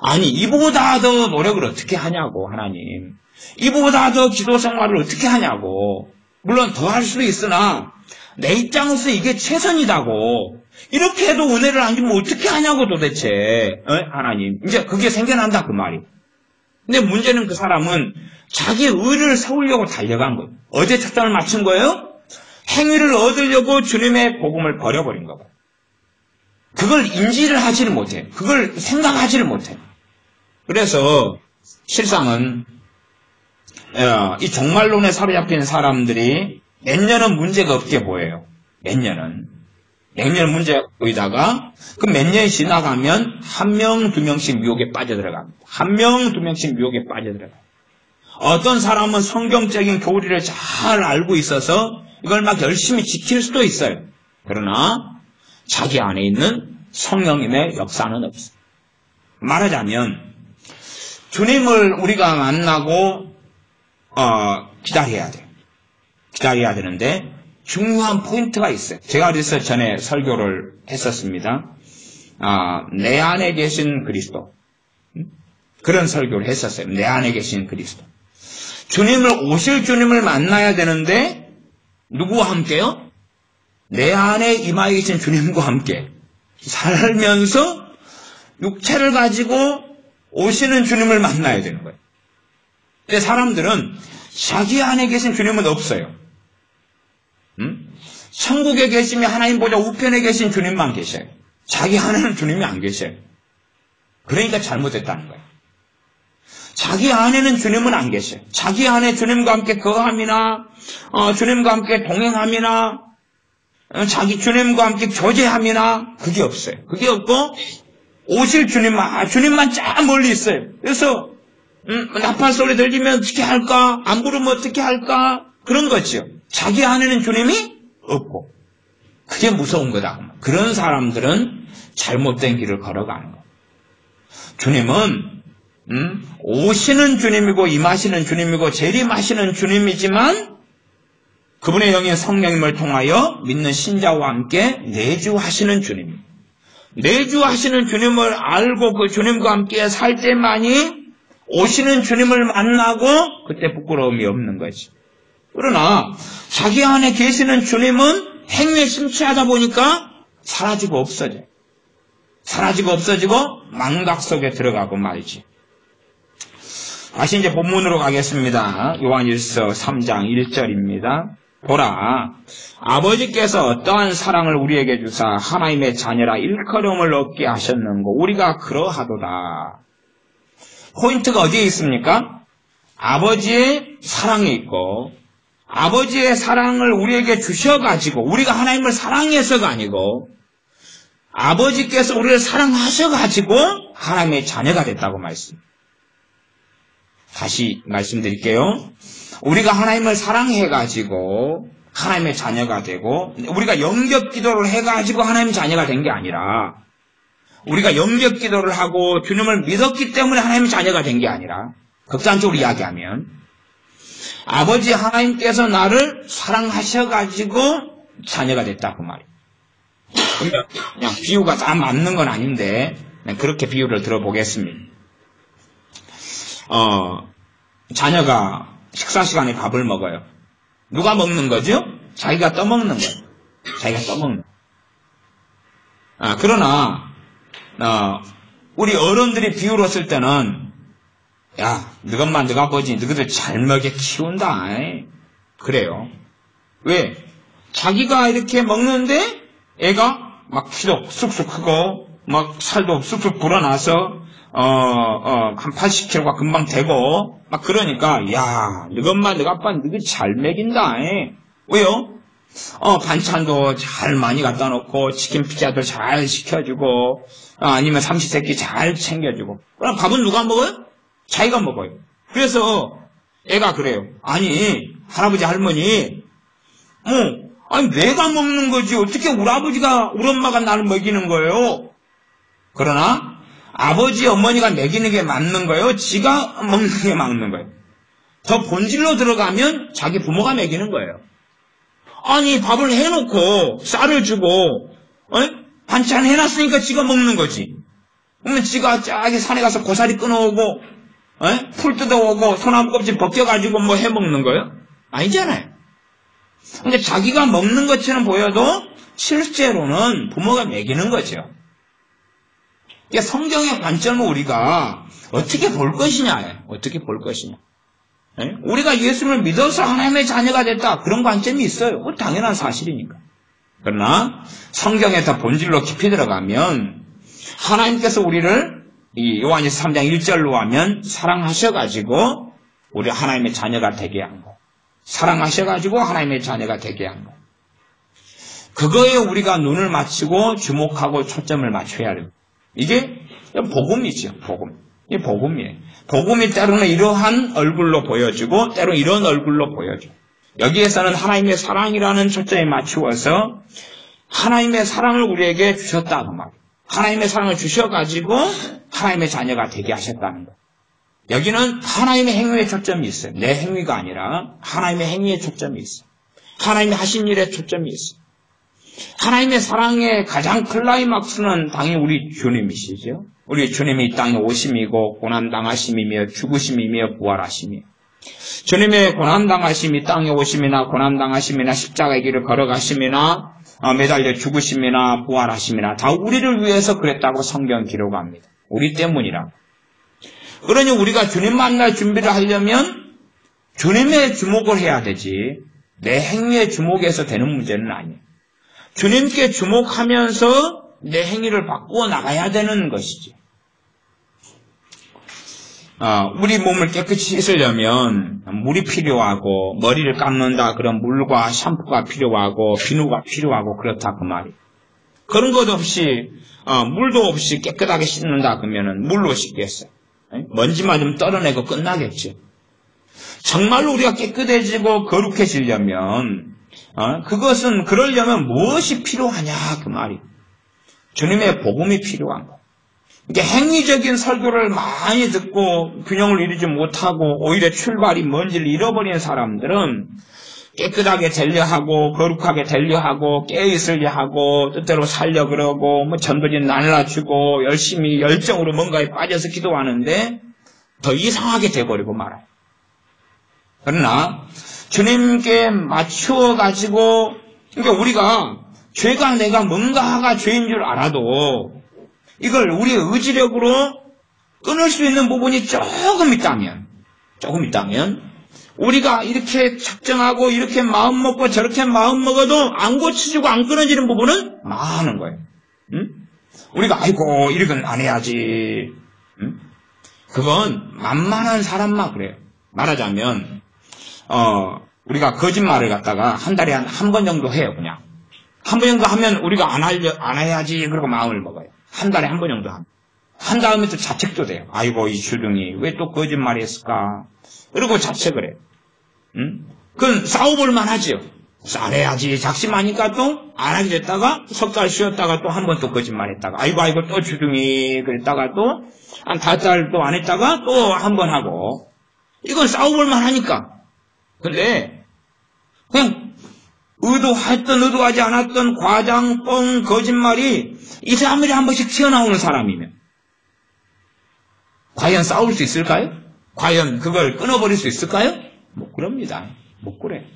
아니, 이보다 더 노력을 어떻게 하냐고, 하나님. 이보다 더 기도 생활을 어떻게 하냐고. 물론 더 할 수도 있으나 내 입장에서 이게 최선이다고. 이렇게 해도 은혜를 안 주면 어떻게 하냐고 도대체. 하나님. 이제 그게 생겨난다 그 말이. 근데 문제는 그 사람은 자기 의를 세우려고 달려간 거예요. 어디에 초점을 맞춘 거예요? 행위를 얻으려고 주님의 복음을 버려버린 거예요. 그걸 인지를 하지를 못해요. 그걸 생각하지를 못해요. 그래서 실상은 이 종말론에 사로잡힌 사람들이 몇 년은 문제가 없게 보여요. 몇 년은 문제가 보이다가 그 몇 년이 지나가면 한 명, 두 명씩 미혹에 빠져들어갑니다. 한 명, 두 명씩 미혹에 빠져들어가요. 어떤 사람은 성경적인 교리를 잘 알고 있어서 이걸 막 열심히 지킬 수도 있어요. 그러나 자기 안에 있는 성령님의 역사는 없어요. 말하자면 주님을 우리가 만나고 기다려야 돼요. 기다려야 되는데 중요한 포인트가 있어요. 제가 어디서 전에 설교를 했었습니다. 내 안에 계신 그리스도. 그런 설교를 했었어요. 내 안에 계신 그리스도. 오실 주님을 만나야 되는데 누구와 함께요? 내 안에 임하에 계신 주님과 함께 살면서 육체를 가지고 오시는 주님을 만나야 되는 거예요. 근데 사람들은 자기 안에 계신 주님은 없어요. 천국에 계시면 하나님보다 우편에 계신 주님만 계셔요. 자기 안에는 주님이 안 계셔요. 그러니까 잘못했다는 거예요. 자기 안에는 주님은 안 계셔요. 자기 안에 주님과 함께 거함이나 주님과 함께 동행함이나 자기 주님과 함께 교제함이나 그게 없어요. 그게 없고 오실 주님만 쫙 멀리 있어요. 그래서 나팔 소리 들리면 어떻게 할까? 안 부르면 어떻게 할까? 그런 거죠. 자기 안에는 주님이 없고 그게 무서운 거다. 그런 사람들은 잘못된 길을 걸어가는 거예요. 주님은 오시는 주님이고 임하시는 주님이고 재림하시는 주님이지만 그분의 영인 성령님을 통하여 믿는 신자와 함께 내주하시는 주님입니다. 내주하시는 주님을 알고 그 주님과 함께 살 때만이 오시는 주님을 만나고 그때 부끄러움이 없는 거지. 그러나 자기 안에 계시는 주님은 행위에 심취하다 보니까 사라지고 없어져요. 사라지고 없어지고 망각 속에 들어가고 말이지. 다시 이제 본문으로 가겠습니다. 요한일서 3장 1절입니다. 보라, 아버지께서 어떠한 사랑을 우리에게 주사 하나님의 자녀라 일컬음을 얻게 하셨는고 우리가 그러하도다. 포인트가 어디에 있습니까? 아버지의 사랑이 있고 아버지의 사랑을 우리에게 주셔가지고 우리가 하나님을 사랑해서가 아니고 아버지께서 우리를 사랑하셔가지고 하나님의 자녀가 됐다고 말씀. 다시 말씀드릴게요. 우리가 하나님을 사랑해가지고 하나님의 자녀가 되고 우리가 영접 기도를 해가지고 하나님의 자녀가 된 게 아니라 우리가 영접 기도를 하고 주님을 믿었기 때문에 하나님의 자녀가 된 게 아니라 극단적으로 이야기하면 아버지 하나님께서 나를 사랑하셔가지고 자녀가 됐다 그 말이에요. 그냥 비유가 다 맞는 건 아닌데 그렇게 비유를 들어보겠습니다. 자녀가 식사 시간에 밥을 먹어요. 누가 먹는 거죠? 자기가 떠먹는 거예요. 자기가 떠먹는 거예요. 그러나 우리 어른들이 비유로 쓸 때는 야, 너희 엄마, 너희 아버지, 너희들 잘 먹여 키운다. 그래요. 왜? 자기가 이렇게 먹는데 애가 막 키도 쑥쑥 크고 막 살도 쑥쑥 불어나서 한 80kg가 금방 되고 막 그러니까 야, 너희 엄마, 너희 아빠, 너희 잘 먹인다. 왜요? 반찬도 잘 많이 갖다 놓고 치킨 피자도 잘 시켜주고 아니면 삼시세끼 잘 챙겨주고 그럼 밥은 누가 먹어요? 자기가 먹어요. 그래서 애가 그래요. 아니 할아버지 할머니 아니 내가 먹는 거지 어떻게 우리 아버지가 우리 엄마가 나를 먹이는 거예요? 그러나 아버지 어머니가 먹이는 게 맞는 거예요? 지가 먹는 게 맞는 거예요? 더 본질로 들어가면 자기 부모가 먹이는 거예요. 아니 밥을 해놓고 쌀을 주고 반찬 해놨으니까 지가 먹는 거지. 그러면 지가 저기 산에 가서 고사리 끊어오고 풀 뜯어오고 소나무 껍질 벗겨가지고 뭐 해먹는 거예요? 아니잖아요. 근데 자기가 먹는 것처럼 보여도 실제로는 부모가 먹이는 거죠. 그러니까 성경의 관점을 우리가 어떻게 볼 것이냐예요. 어떻게 볼 것이냐. 우리가 예수를 믿어서 하나님의 자녀가 됐다. 그런 관점이 있어요. 당연한 사실이니까. 그러나 성경에 더 본질로 깊이 들어가면 하나님께서 우리를 이 요한일서 3장 1절로 하면 사랑하셔가지고 우리 하나님의 자녀가 되게 한 거. 사랑하셔가지고 하나님의 자녀가 되게 한 거. 그거에 우리가 눈을 맞추고 주목하고 초점을 맞춰야 돼요. 이게 복음이죠. 복음. 이게 복음이에요. 복음이 때로는 이러한 얼굴로 보여주고 때로는 이런 얼굴로 보여줘. 여기에서는 하나님의 사랑이라는 초점에 맞추어서 하나님의 사랑을 우리에게 주셨다 그 말이에요. 하나님의 사랑을 주셔가지고 하나님의 자녀가 되게 하셨다는 것. 여기는 하나님의 행위에 초점이 있어요. 내 행위가 아니라 하나님의 행위에 초점이 있어요. 하나님이 하신 일에 초점이 있어요. 하나님의 사랑의 가장 클라이막스는 당연히 우리 주님이시죠. 우리 주님이 이 땅에 오심이고 고난당하심이며 죽으심이며 부활하심이에요. 주님의 고난당하심이 땅에 오심이나 고난당하심이나 십자가의 길을 걸어가심이나 매달려 죽으심이나 부활하심이나 다 우리를 위해서 그랬다고 성경 기록합니다. 우리 때문이라. 그러니 우리가 주님 만날 준비를 하려면 주님의 주목을 해야 되지 내 행위에 주목해서 되는 문제는 아니에요. 주님께 주목하면서 내 행위를 바꾸어 나가야 되는 것이지. 우리 몸을 깨끗이 씻으려면 물이 필요하고 머리를 감는다 그런 물과 샴푸가 필요하고 비누가 필요하고 그렇다 그 말이에요. 그런 것 없이 물도 없이 깨끗하게 씻는다 그러면은 물로 씻겠어요. 먼지만 좀 떨어내고 끝나겠죠. 정말로 우리가 깨끗해지고 거룩해지려면 그것은 그러려면 무엇이 필요하냐 그 말이에요. 주님의 복음이 필요한 거. 이게 행위적인 설교를 많이 듣고 균형을 이루지 못하고 오히려 출발이 먼지를 잃어버린 사람들은 깨끗하게 되려 하고 거룩하게 되려 하고 깨어있으려 하고 뜻대로 살려 그러고 뭐 전도진 날라주고 열심히 열정으로 뭔가에 빠져서 기도하는데 더 이상하게 돼버리고 말아요. 그러나 주님께 맞추어 가지고 그러니까 우리가 죄가 내가 뭔가가 죄인 줄 알아도 이걸 우리의 의지력으로 끊을 수 있는 부분이 조금 있다면 우리가 이렇게 작정하고 이렇게 마음 먹고 저렇게 마음 먹어도 안 고쳐지고 안 끊어지는 부분은 많은 거예요. 우리가 아이고 이건 안 해야지. 그건 만만한 사람만 그래요. 말하자면 우리가 거짓말을 갖다가 한 달에 한 번 정도 해요. 그냥 한 번 정도 하면 우리가 안 해야지 그러고 마음을 먹어요. 한 달에 한 번 정도 하면. 한 다음에 또 자책도 돼요. 아이고 이 주둥이 왜 또 거짓말했을까. 그리고 자책을 해요. 그건 싸워볼만 하죠. 안 해야지 작심하니까 또 안 하게 됐다가 석 달 쉬었다가 또 한 번 또 거짓말했다가 아이고 또 주둥이 그랬다가 또 한 5달 또 안 했다가 또 한 번 하고 이건 싸워볼만 하니까. 근데 그냥 의도했던 의도하지 않았던 과장, 뻥, 거짓말이 2~3일에 한 번씩 튀어나오는 사람이면 과연 싸울 수 있을까요? 과연 그걸 끊어버릴 수 있을까요? 못 그럽니다. 못 그래.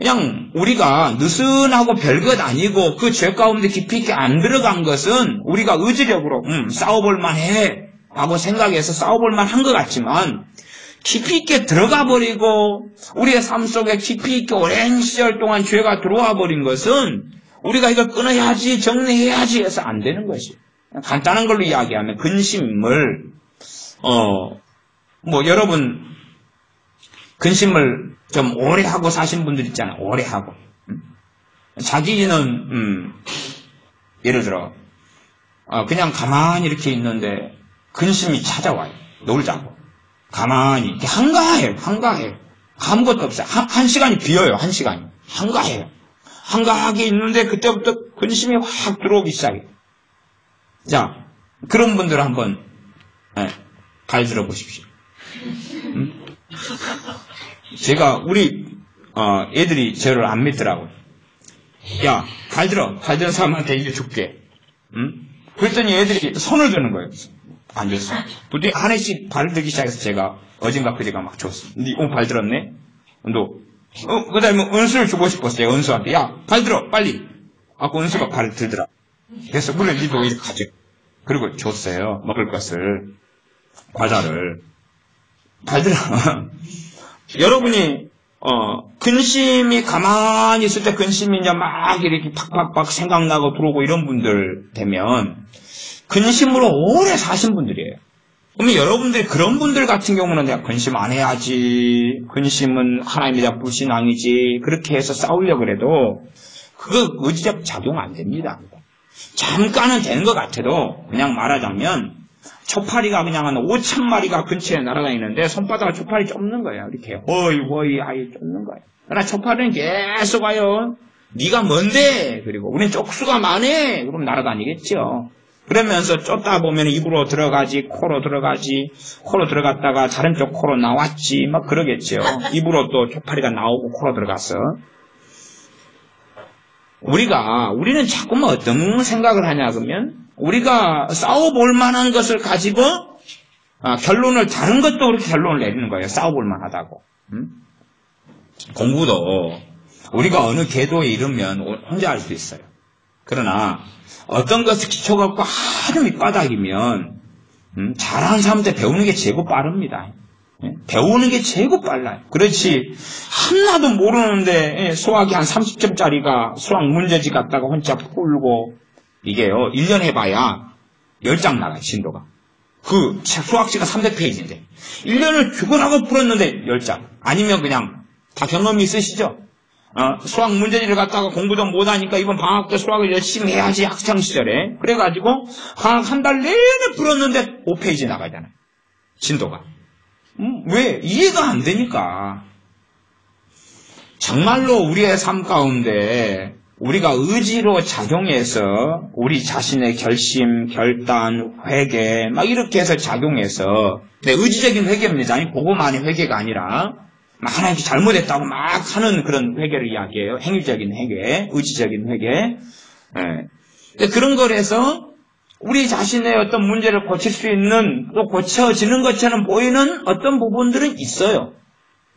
그냥 우리가 느슨하고 별것 아니고 그 죄 가운데 깊이 있게 안 들어간 것은 우리가 의지력으로 싸워볼 만해 하고 생각해서 싸워볼 만한 것 같지만 깊이 있게 들어가 버리고 우리의 삶 속에 깊이 있게 오랜 시절 동안 죄가 들어와 버린 것은 우리가 이걸 끊어야지 정리해야지 해서 안 되는 것이에요. 간단한 걸로 이야기하면 근심을 여러분 근심을 좀 오래 하고 사신 분들 있잖아요. 오래 하고 자기는 예를 들어 그냥 가만히 이렇게 있는데 근심이 찾아와요. 놀자고 가만히 이렇게 한가해요. 아무것도 없어요. 한 시간이 비어요. 한 시간이 한가해요. 한가하게 있는데 그때부터 근심이 확 들어오기 시작해요. 자, 그런 분들 한번 발 들어 보십시오. 제가 우리 애들이 저를 안 믿더라고요. 야, 발 들어. 발 드는 사람한테 이거 줄게. 그랬더니 애들이 손을 드는 거예요. 안 줬어. 부디 하나씩 발을 들기 시작해서 제가 어젠가 그제가 막 줬어. 니 발 들었네? 그 다음에 은수를 주고 싶었어요. 은수한테. 야, 발 들어. 빨리. 그 은수가 발을 들더라. 그래서 그래, 니도 이렇게 가져. 그리고 줬어요. 먹을 것을. 과자를. 발 들어. 여러분이 근심이 가만히 있을 때 근심이 이제 막 이렇게 팍팍팍 생각나고 들어오고 이런 분들 되면 근심으로 오래 사신 분들이에요. 그러면 여러분들이 그런 분들 같은 경우는 내가 근심 안 해야지, 근심은 하나님에 대한 불신앙이지, 그렇게 해서 싸우려고 그래도 그거 의지적 작용 안 됩니다. 잠깐은 되는 것 같아도 그냥 말하자면 초파리가 그냥 한 5,000마리가 근처에 날아다니는데 손바닥을 초파리 쫓는 거예요. 이렇게 허이 아예 쫓는 거예요. 그러나 초파리는 계속 와요. 네가 뭔데? 그리고 우린 쪽수가 많네. 그럼 날아다니겠죠. 그러면서 쫓다 보면 입으로 들어가지, 코로 들어가지, 코로 들어갔다가 다른 쪽 코로 나왔지, 막 그러겠죠. 입으로 또 초파리가 나오고 코로 들어갔어. 우리는 자꾸만 어떤 생각을 하냐 그러면 우리가 싸워볼 만한 것을 가지고 결론을 다른 것도 그렇게 결론을 내리는 거예요. 싸워볼 만하다고. 공부도 우리가 어느 궤도에 이르면 혼자 할 수 있어요. 그러나 어떤 것을 기초가 없고 아주 밑바닥이면 잘하는 사람한테 배우는 게 제고 빠릅니다. 배우는 게 제고 빨라요. 그렇지 하나도 모르는데 수학이 한 30점짜리가 수학 문제지 갖다가 혼자 풀고 이게요 1년 해봐야 10장 나가요. 진도가. 그 수학시가 300페이지인데 1년을 죽어나고 풀었는데 10장. 아니면 그냥 다 경험이 있으시죠? 수학 문제지를 갖다가 공부도 못하니까 이번 방학 때 수학을 열심히 해야지 학창시절에. 그래가지고 한 달 내내 풀었는데 5페이지 나가잖아요. 진도가. 왜? 이해가 안 되니까. 정말로 우리의 삶 가운데 우리가 의지로 작용해서 우리 자신의 결심, 결단, 회개 막 이렇게 해서 작용해서 의지적인 회개입니다. 아니 그거만의 회개가 아니라 하나님께 잘못했다고 막 하는 그런 회개를 이야기해요. 행위적인 회개, 의지적인 회개. 그런 걸 해서 우리 자신의 어떤 문제를 고칠 수 있는, 또 고쳐지는 것처럼 보이는 어떤 부분들은 있어요.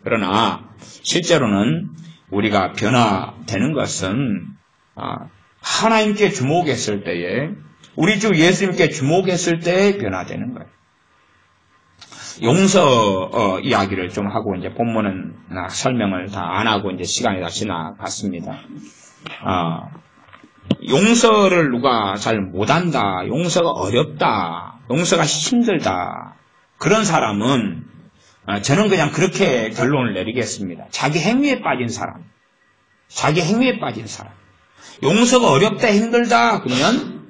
그러나 실제로는 우리가 변화되는 것은 하나님께 주목했을 때에, 우리 주 예수님께 주목했을 때에 변화되는 거예요. 용서 이야기를 좀 하고 이제 본문은 설명을 다 안 하고 이제 시간이 다 지나갔습니다. 용서를 누가 잘 못한다, 용서가 어렵다, 용서가 힘들다, 그런 사람은 저는 그냥 그렇게 결론을 내리겠습니다. 자기 행위에 빠진 사람, 용서가 어렵다, 힘들다 그러면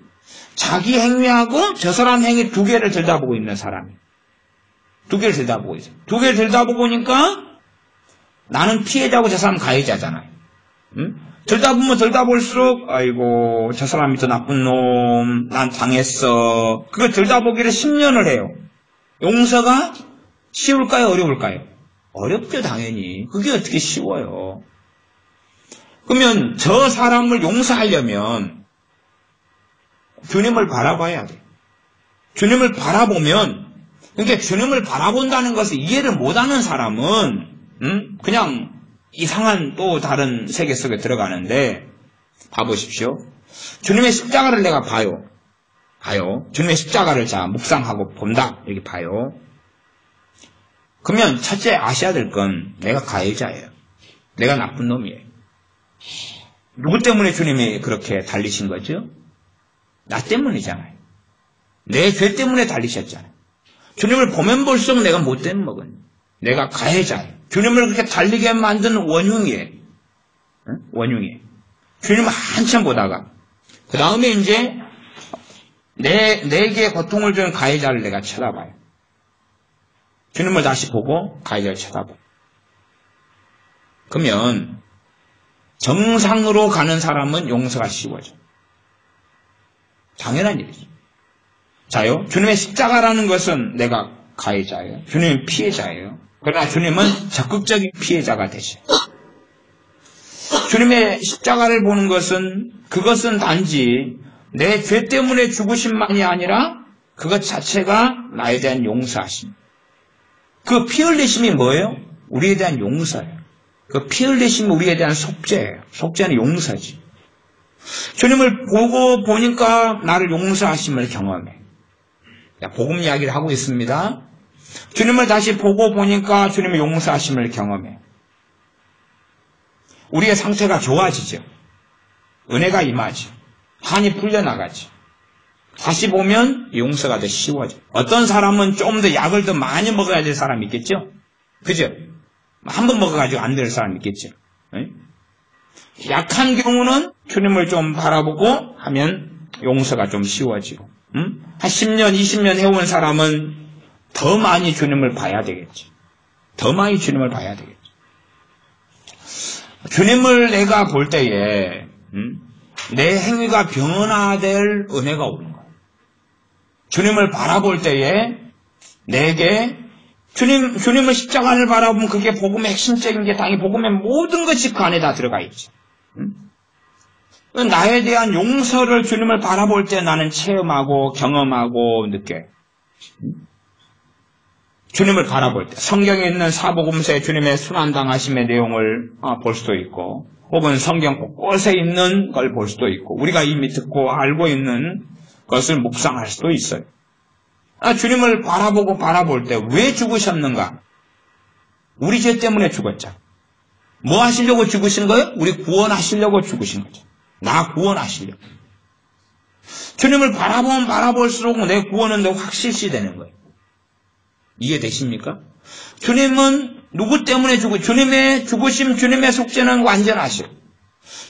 자기 행위하고 저 사람 행위 두 개를 들여다보고 있는 사람이, 두 개를 들여다보고 있어요. 두 개를 들여다보니까 나는 피해자고 저 사람 가해자잖아요. 들여다보면 들여다볼수록 아이고 저 사람이 더 나쁜 놈, 난 당했어. 그거 들여다보기를 10년을 해요. 용서가 쉬울까요, 어려울까요? 어렵죠, 당연히. 그게 어떻게 쉬워요. 그러면 저 사람을 용서하려면 주님을 바라봐야 돼요. 주님을 바라보면, 그러니까 주님을 바라본다는 것을 이해를 못하는 사람은 그냥 이상한 또 다른 세계 속에 들어가는데, 봐보십시오. 주님의 십자가를 내가 봐요. 주님의 십자가를 자, 묵상하고 본다. 이렇게 봐요. 그러면 첫째 아셔야 될 건 내가 가해자예요. 내가 나쁜 놈이에요. 누구 때문에 주님이 그렇게 달리신 거죠? 나 때문이잖아요. 내 죄 때문에 달리셨잖아요. 주님을 보면 볼수록 내가 못된 먹은, 내가 가해자예요. 주님을 그렇게 달리게 만든 원흉이에요. 원흉이에요. 주님을 한참 보다가 그 다음에 이제 내게 고통을 준 가해자를 내가 쳐다봐요. 주님을 다시 보고 가해자를 쳐다봐요. 그러면 정상으로 가는 사람은 용서가 쉬워져. 당연한 일이죠. 자요, 주님의 십자가라는 것은 내가 가해자예요. 주님은 피해자예요. 그러나 주님은 적극적인 피해자가 되셔요. 주님의 십자가를 보는 것은, 그것은 단지 내 죄 때문에 죽으심만이 아니라 그것 자체가 나에 대한 용서하심. 그 피 흘리심이 뭐예요? 우리에 대한 용서예요. 그 피 흘리심이 우리에 대한 속죄예요. 속죄는 용서지. 주님을 보고 보니까 나를 용서하심을 경험해. 복음 이야기를 하고 있습니다. 주님을 다시 보고 보니까 주님의 용서하심을 경험해. 우리의 상태가 좋아지죠. 은혜가 임하죠. 한이 풀려나가죠. 다시 보면 용서가 더 쉬워져. 어떤 사람은 좀 더 약을 더 많이 먹어야 될 사람이 있겠죠? 그죠? 한 번 먹어가지고 안 될 사람이 있겠죠? 약한 경우는 주님을 좀 바라보고 하면 용서가 좀 쉬워지고, 한 10년, 20년 해온 사람은 더 많이 주님을 봐야 되겠죠. 더 많이 주님을 봐야 되겠죠. 주님을 내가 볼 때에 내 행위가 변화될 은혜가 오는 거예요. 주님을 바라볼 때에 내게 주님을 십자가를 바라보면 그게 복음의 핵심적인 게 당연히 복음의 모든 것이 그 안에 다 들어가 있죠. 나에 대한 용서를 주님을 바라볼 때 나는 체험하고 경험하고 느껴요. 주님을 바라볼 때 성경에 있는 사복음서에 주님의 순환당하심의 내용을 볼 수도 있고, 혹은 성경 곳곳에 있는 걸 볼 수도 있고, 우리가 이미 듣고 알고 있는 것을 묵상할 수도 있어요. 주님을 바라볼 때 왜 죽으셨는가? 우리 죄 때문에 죽었죠. 뭐 하시려고 죽으신 거예요? 우리 구원하시려고 죽으신 거죠. 나 구원하시려고. 주님을 바라보면 바라볼수록 내 구원은 더 확실시 되는 거예요. 이해되십니까? 주님은 누구 때문에 주님의 죽으심, 주님의 속죄는 완전하시오.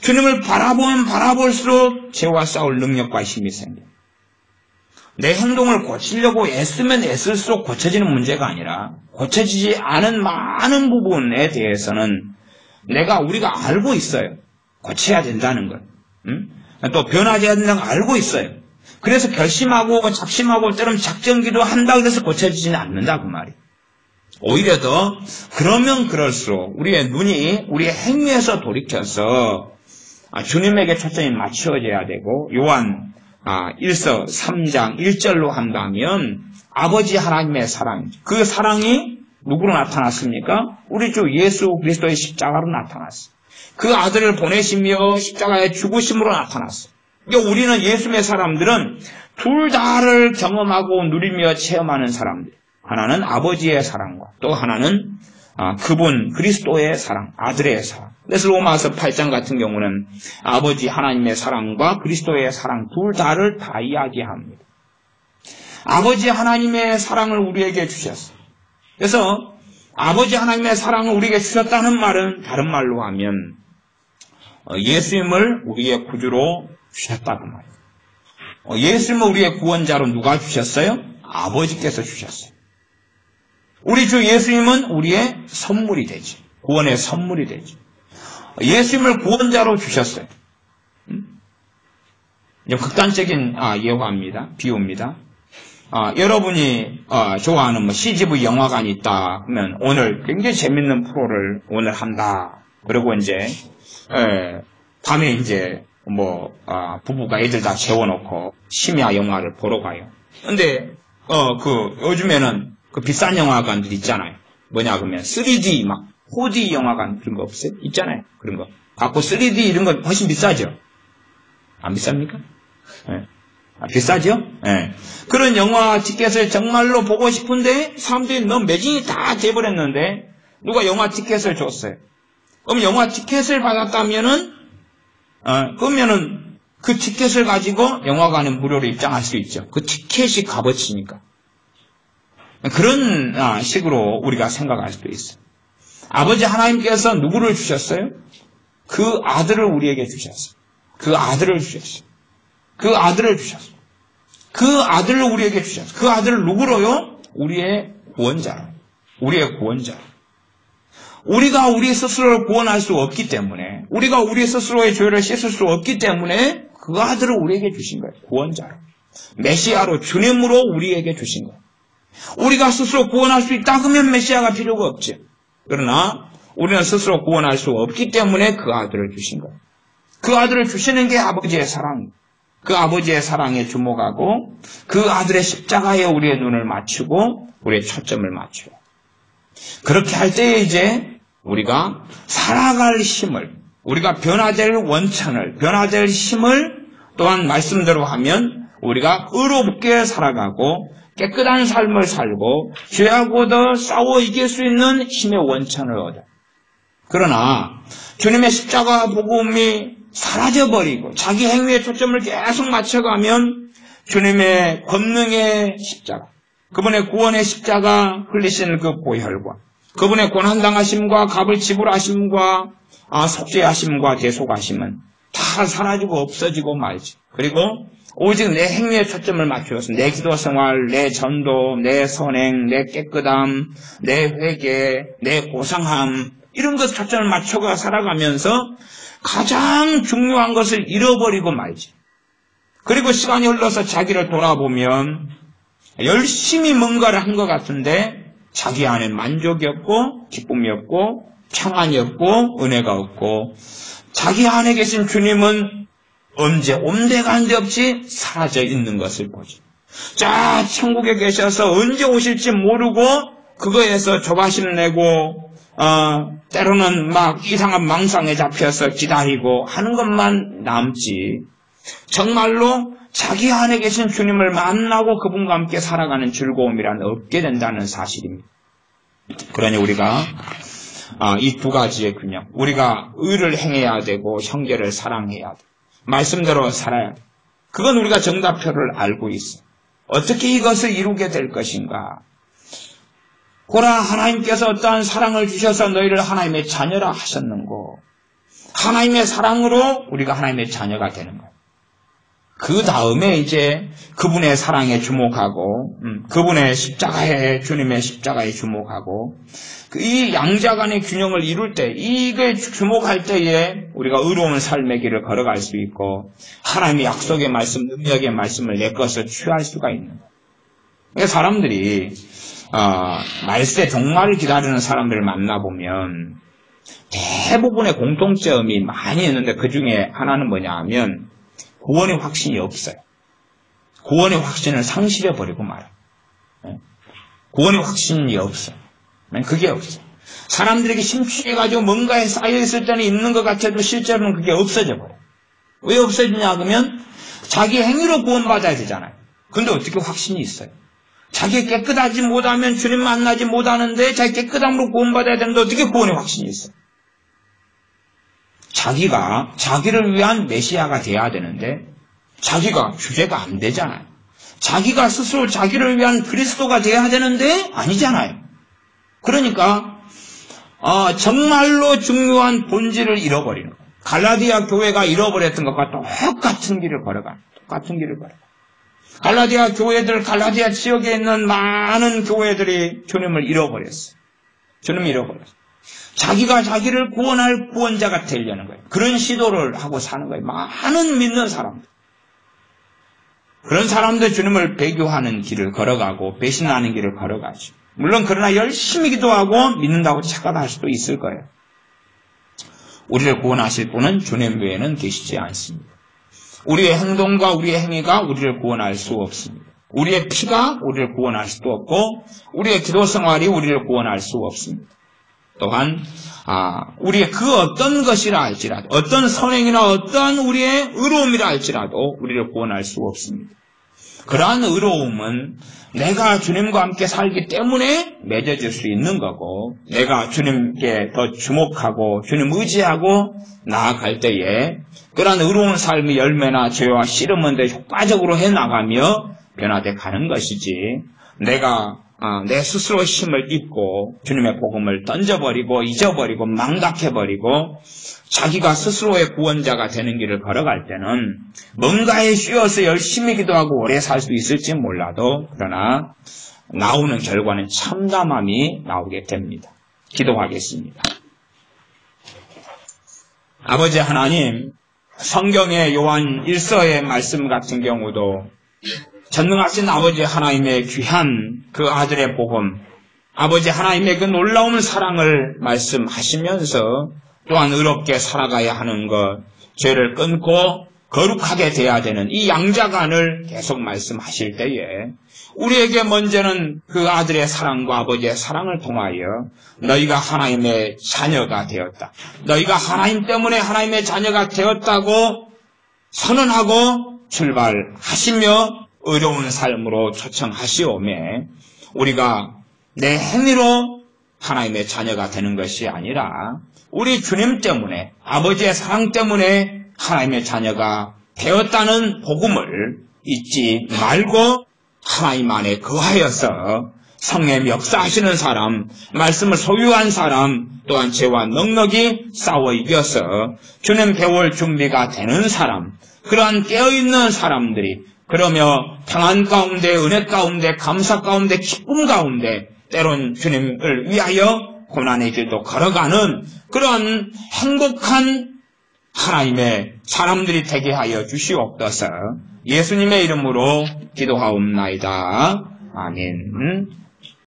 주님을 바라보면 바라볼수록 죄와 싸울 능력과 힘이 생겨요. 내 행동을 고치려고 애쓰면 애쓸수록 고쳐지는 문제가 아니라, 고쳐지지 않은 많은 부분에 대해서는 우리가 알고 있어요. 고쳐야 된다는 걸. 또 변화해야 된다는 걸 알고 있어요. 그래서 결심하고 작심하고 때로는 작정기도 한다 그래서 고쳐지지는 않는다 그 말이에요. 오히려 더 그러면 그럴수록 우리의 눈이 우리의 행위에서 돌이켜서 주님에게 초점이 맞춰져야 되고, 요한 1서 3장 1절로 한다면 아버지 하나님의 사랑이죠. 그 사랑이 누구로 나타났습니까? 우리 주 예수 그리스도의 십자가로 나타났어요. 그 아들을 보내시며 십자가의 죽으심으로 나타났어요. 그러니까 우리는 예수의 사람들은 둘 다를 경험하고 누리며 체험하는 사람들. 하나는 아버지의 사랑과 또 하나는 그분 그리스도의 사랑, 아들의 사랑. 그래서 로마서 8장 같은 경우는 아버지 하나님의 사랑과 그리스도의 사랑 둘 다를 다 이야기합니다. 아버지 하나님의 사랑을 우리에게 주셨어요. 그래서 아버지 하나님의 사랑을 우리에게 주셨다는 말은 다른 말로 하면 예수님을 우리의 구주로 주셨다고 말이에요. 예수님을 우리의 구원자로 누가 주셨어요? 아버지께서 주셨어요. 우리 주 예수님은 우리의 선물이 되지. 구원의 선물이 되지. 예수님을 구원자로 주셨어요. 극단적인 예화입니다. 비유입니다. 여러분이 좋아하는 CGV 영화관이 있다 그러면 오늘 굉장히 재밌는 프로를 오늘 한다. 그리고 이제 밤에 이제 부부가 애들 다 재워놓고 심야 영화를 보러 가요. 근데 요즘에는 그 비싼 영화관들 있잖아요. 뭐냐 그러면 3D 막 4D 영화관 그런 거 없어요? 있잖아요. 그런 거. 갖고 3D 이런 건 훨씬 비싸죠? 안 비쌉니까? 네. 비싸죠? 네. 그런 영화 티켓을 정말로 보고 싶은데 사람들이 너무 매진이 다 돼버렸는데 누가 영화 티켓을 줬어요. 그럼 영화 티켓을 받았다면은 그러면은 그 티켓을 가지고 영화관에 무료로 입장할 수 있죠. 그 티켓이 값어치니까. 그런 식으로 우리가 생각할 수도 있어요. 아버지 하나님께서 누구를 주셨어요? 그 아들을 우리에게 주셨어요. 그 아들을 주셨어요. 그 아들을 주셨어요. 그 아들을 우리에게 주셨어요. 그 아들을 누구로요? 우리의 구원자로. 우리의 구원자로. 우리가 우리 스스로를 구원할 수 없기 때문에, 우리가 우리 스스로의 죄를 씻을 수 없기 때문에 그 아들을 우리에게 주신 거예요. 구원자로. 메시아로, 주님으로 우리에게 주신 거예요. 우리가 스스로 구원할 수 있다 그러면 메시아가 필요가 없죠. 그러나 우리는 스스로 구원할 수 없기 때문에 그 아들을 주신 거예요. 그 아들을 주시는 게 아버지의 사랑입니다. 그 아버지의 사랑에 주목하고 그 아들의 십자가에 우리의 눈을 맞추고 우리의 초점을 맞춰요. 그렇게 할 때에 이제 우리가 살아갈 힘을, 우리가 변화될 원천을, 변화될 힘을 또한 말씀대로 하면 우리가 의롭게 살아가고 깨끗한 삶을 살고 죄하고도 싸워 이길 수 있는 힘의 원천을 얻어요. 그러나 주님의 십자가 복음이 사라져버리고 자기 행위에 초점을 계속 맞춰가면 주님의 권능의 십자가, 그분의 구원의 십자가 흘리신 그 보혈과 그분의 고난당하심과 값을 지불하심과 속죄하심과 대속하심은 다 사라지고 없어지고 말지. 그리고 오직 내 행위에 초점을 맞추어서 내 기도 생활, 내 전도, 내 선행, 내 깨끗함, 내 회개, 내 고상함 이런 것 초점을 맞춰가 살아가면서 가장 중요한 것을 잃어버리고 말지. 그리고 시간이 흘러서 자기를 돌아보면 열심히 뭔가를 한 것 같은데 자기 안에 만족이 없고 기쁨이 없고 평안이 없고 은혜가 없고 자기 안에 계신 주님은 언제 온데간데 없이 사라져 있는 것을 보죠. 천국에 계셔서 언제 오실지 모르고 그거에서 조바심 내고 때로는 막 이상한 망상에 잡혀서 기다리고 하는 것만 남지 정말로 자기 안에 계신 주님을 만나고 그분과 함께 살아가는 즐거움이란 없게 된다는 사실입니다. 그러니 우리가 이 두 가지의 균형, 우리가 의를 행해야 되고 형제를 사랑해야 돼. 말씀대로 살아야 돼. 그건 우리가 정답표를 알고 있어. 어떻게 이것을 이루게 될 것인가? 보라, 하나님께서 어떠한 사랑을 주셔서 너희를 하나님의 자녀라 하셨는고, 하나님의 사랑으로 우리가 하나님의 자녀가 되는 거예요. 그 다음에 이제 그분의 사랑에 주목하고 그분의 십자가에, 주님의 십자가에 주목하고 이 양자 간의 균형을 이룰 때, 이게 주목할 때에 우리가 의로운 삶의 길을 걸어갈 수 있고 하나님의 약속의 말씀, 능력의 말씀을 내 것을 취할 수가 있는 거예요. 그러니까 사람들이 말세 종말을 기다리는 사람들을 만나보면 대부분의 공통점이 많이 있는데 그 중에 하나는 뭐냐 하면 구원의 확신이 없어요. 구원의 확신을 상실해버리고 말아요. 구원의 확신이 없어요. 그게 없어요. 사람들에게 심취해가지고 뭔가에 쌓여있을 때는 있는 것 같아도 실제로는 그게 없어져 버려요. 왜 없어지냐 그러면 자기 행위로 구원받아야 되잖아요. 그런데 어떻게 확신이 있어요? 자기 깨끗하지 못하면 주님 만나지 못하는데 자기 깨끗함으로 구원받아야 되는데 어떻게 구원의 확신이 있어요? 자기가 자기를 위한 메시아가 돼야 되는데 자기가 주제가 안 되잖아요. 자기가 스스로 자기를 위한 그리스도가 돼야 되는데 아니잖아요. 그러니까 정말로 중요한 본질을 잃어버리는 거예요. 갈라디아 교회가 잃어버렸던 것과 똑같은 길을 걸어가요. 똑같은 길을 걸어가요. 갈라디아 교회들, 갈라디아 지역에 있는 많은 교회들이 주님을 잃어버렸어요. 주님을 잃어버렸어요. 자기가 자기를 구원할 구원자가 되려는 거예요. 그런 시도를 하고 사는 거예요. 많은 믿는 사람들. 그런 사람들 주님을 배교하는 길을 걸어가고 배신하는 길을 걸어가죠. 물론 그러나 열심히 기도하고 믿는다고 착각할 수도 있을 거예요. 우리를 구원하실 분은 주님 외에는 계시지 않습니다. 우리의 행동과 우리의 행위가 우리를 구원할 수 없습니다. 우리의 피가 우리를 구원할 수도 없고 우리의 기도 생활이 우리를 구원할 수 없습니다. 또한 우리의 그 어떤 것이라 할지라도, 어떤 선행이나 어떤 우리의 의로움이라 할지라도 우리를 구원할 수 없습니다. 그러한 의로움은 내가 주님과 함께 살기 때문에 맺어질 수 있는 거고, 내가 주님께 더 주목하고 주님 의지하고 나아갈 때에 그러한 의로운 삶의 열매나 죄와 씨름은 더 효과적으로 해나가며 변화돼 가는 것이지, 내가 내 스스로 힘을 입고 주님의 복음을 던져버리고 잊어버리고 망각해버리고 자기가 스스로의 구원자가 되는 길을 걸어갈 때는 뭔가에 씌어서 열심히 기도하고 오래 살 수 있을지 몰라도, 그러나 나오는 결과는 참담함이 나오게 됩니다. 기도하겠습니다. 아버지 하나님, 성경의 요한 1서의 말씀 같은 경우도 전능하신 아버지 하나님의 귀한 그 아들의 복음, 아버지 하나님의 그 놀라운 사랑을 말씀하시면서 또한 의롭게 살아가야 하는 것, 죄를 끊고 거룩하게 돼야 되는 이 양자간을 계속 말씀하실 때에 우리에게 먼저는 그 아들의 사랑과 아버지의 사랑을 통하여 너희가 하나님의 자녀가 되었다, 너희가 하나님 때문에 하나님의 자녀가 되었다고 선언하고 출발하시며 의로운 삶으로 초청하시오매, 우리가 내 행위로 하나님의 자녀가 되는 것이 아니라 우리 주님 때문에, 아버지의 사랑 때문에 하나님의 자녀가 되었다는 복음을 잊지 말고 하나님 안에 거하여서 성령 역사하시는 사람, 말씀을 소유한 사람, 또한 죄와 넉넉히 싸워 이겨서 주님 배울 준비가 되는 사람, 그러한 깨어있는 사람들이 그러며 평안 가운데, 은혜 가운데, 감사 가운데, 기쁨 가운데, 때론 주님을 위하여 고난의 길도 걸어가는 그런 행복한 하나님의 사람들이 되게 하여 주시옵소서. 예수님의 이름으로 기도하옵나이다. 아멘.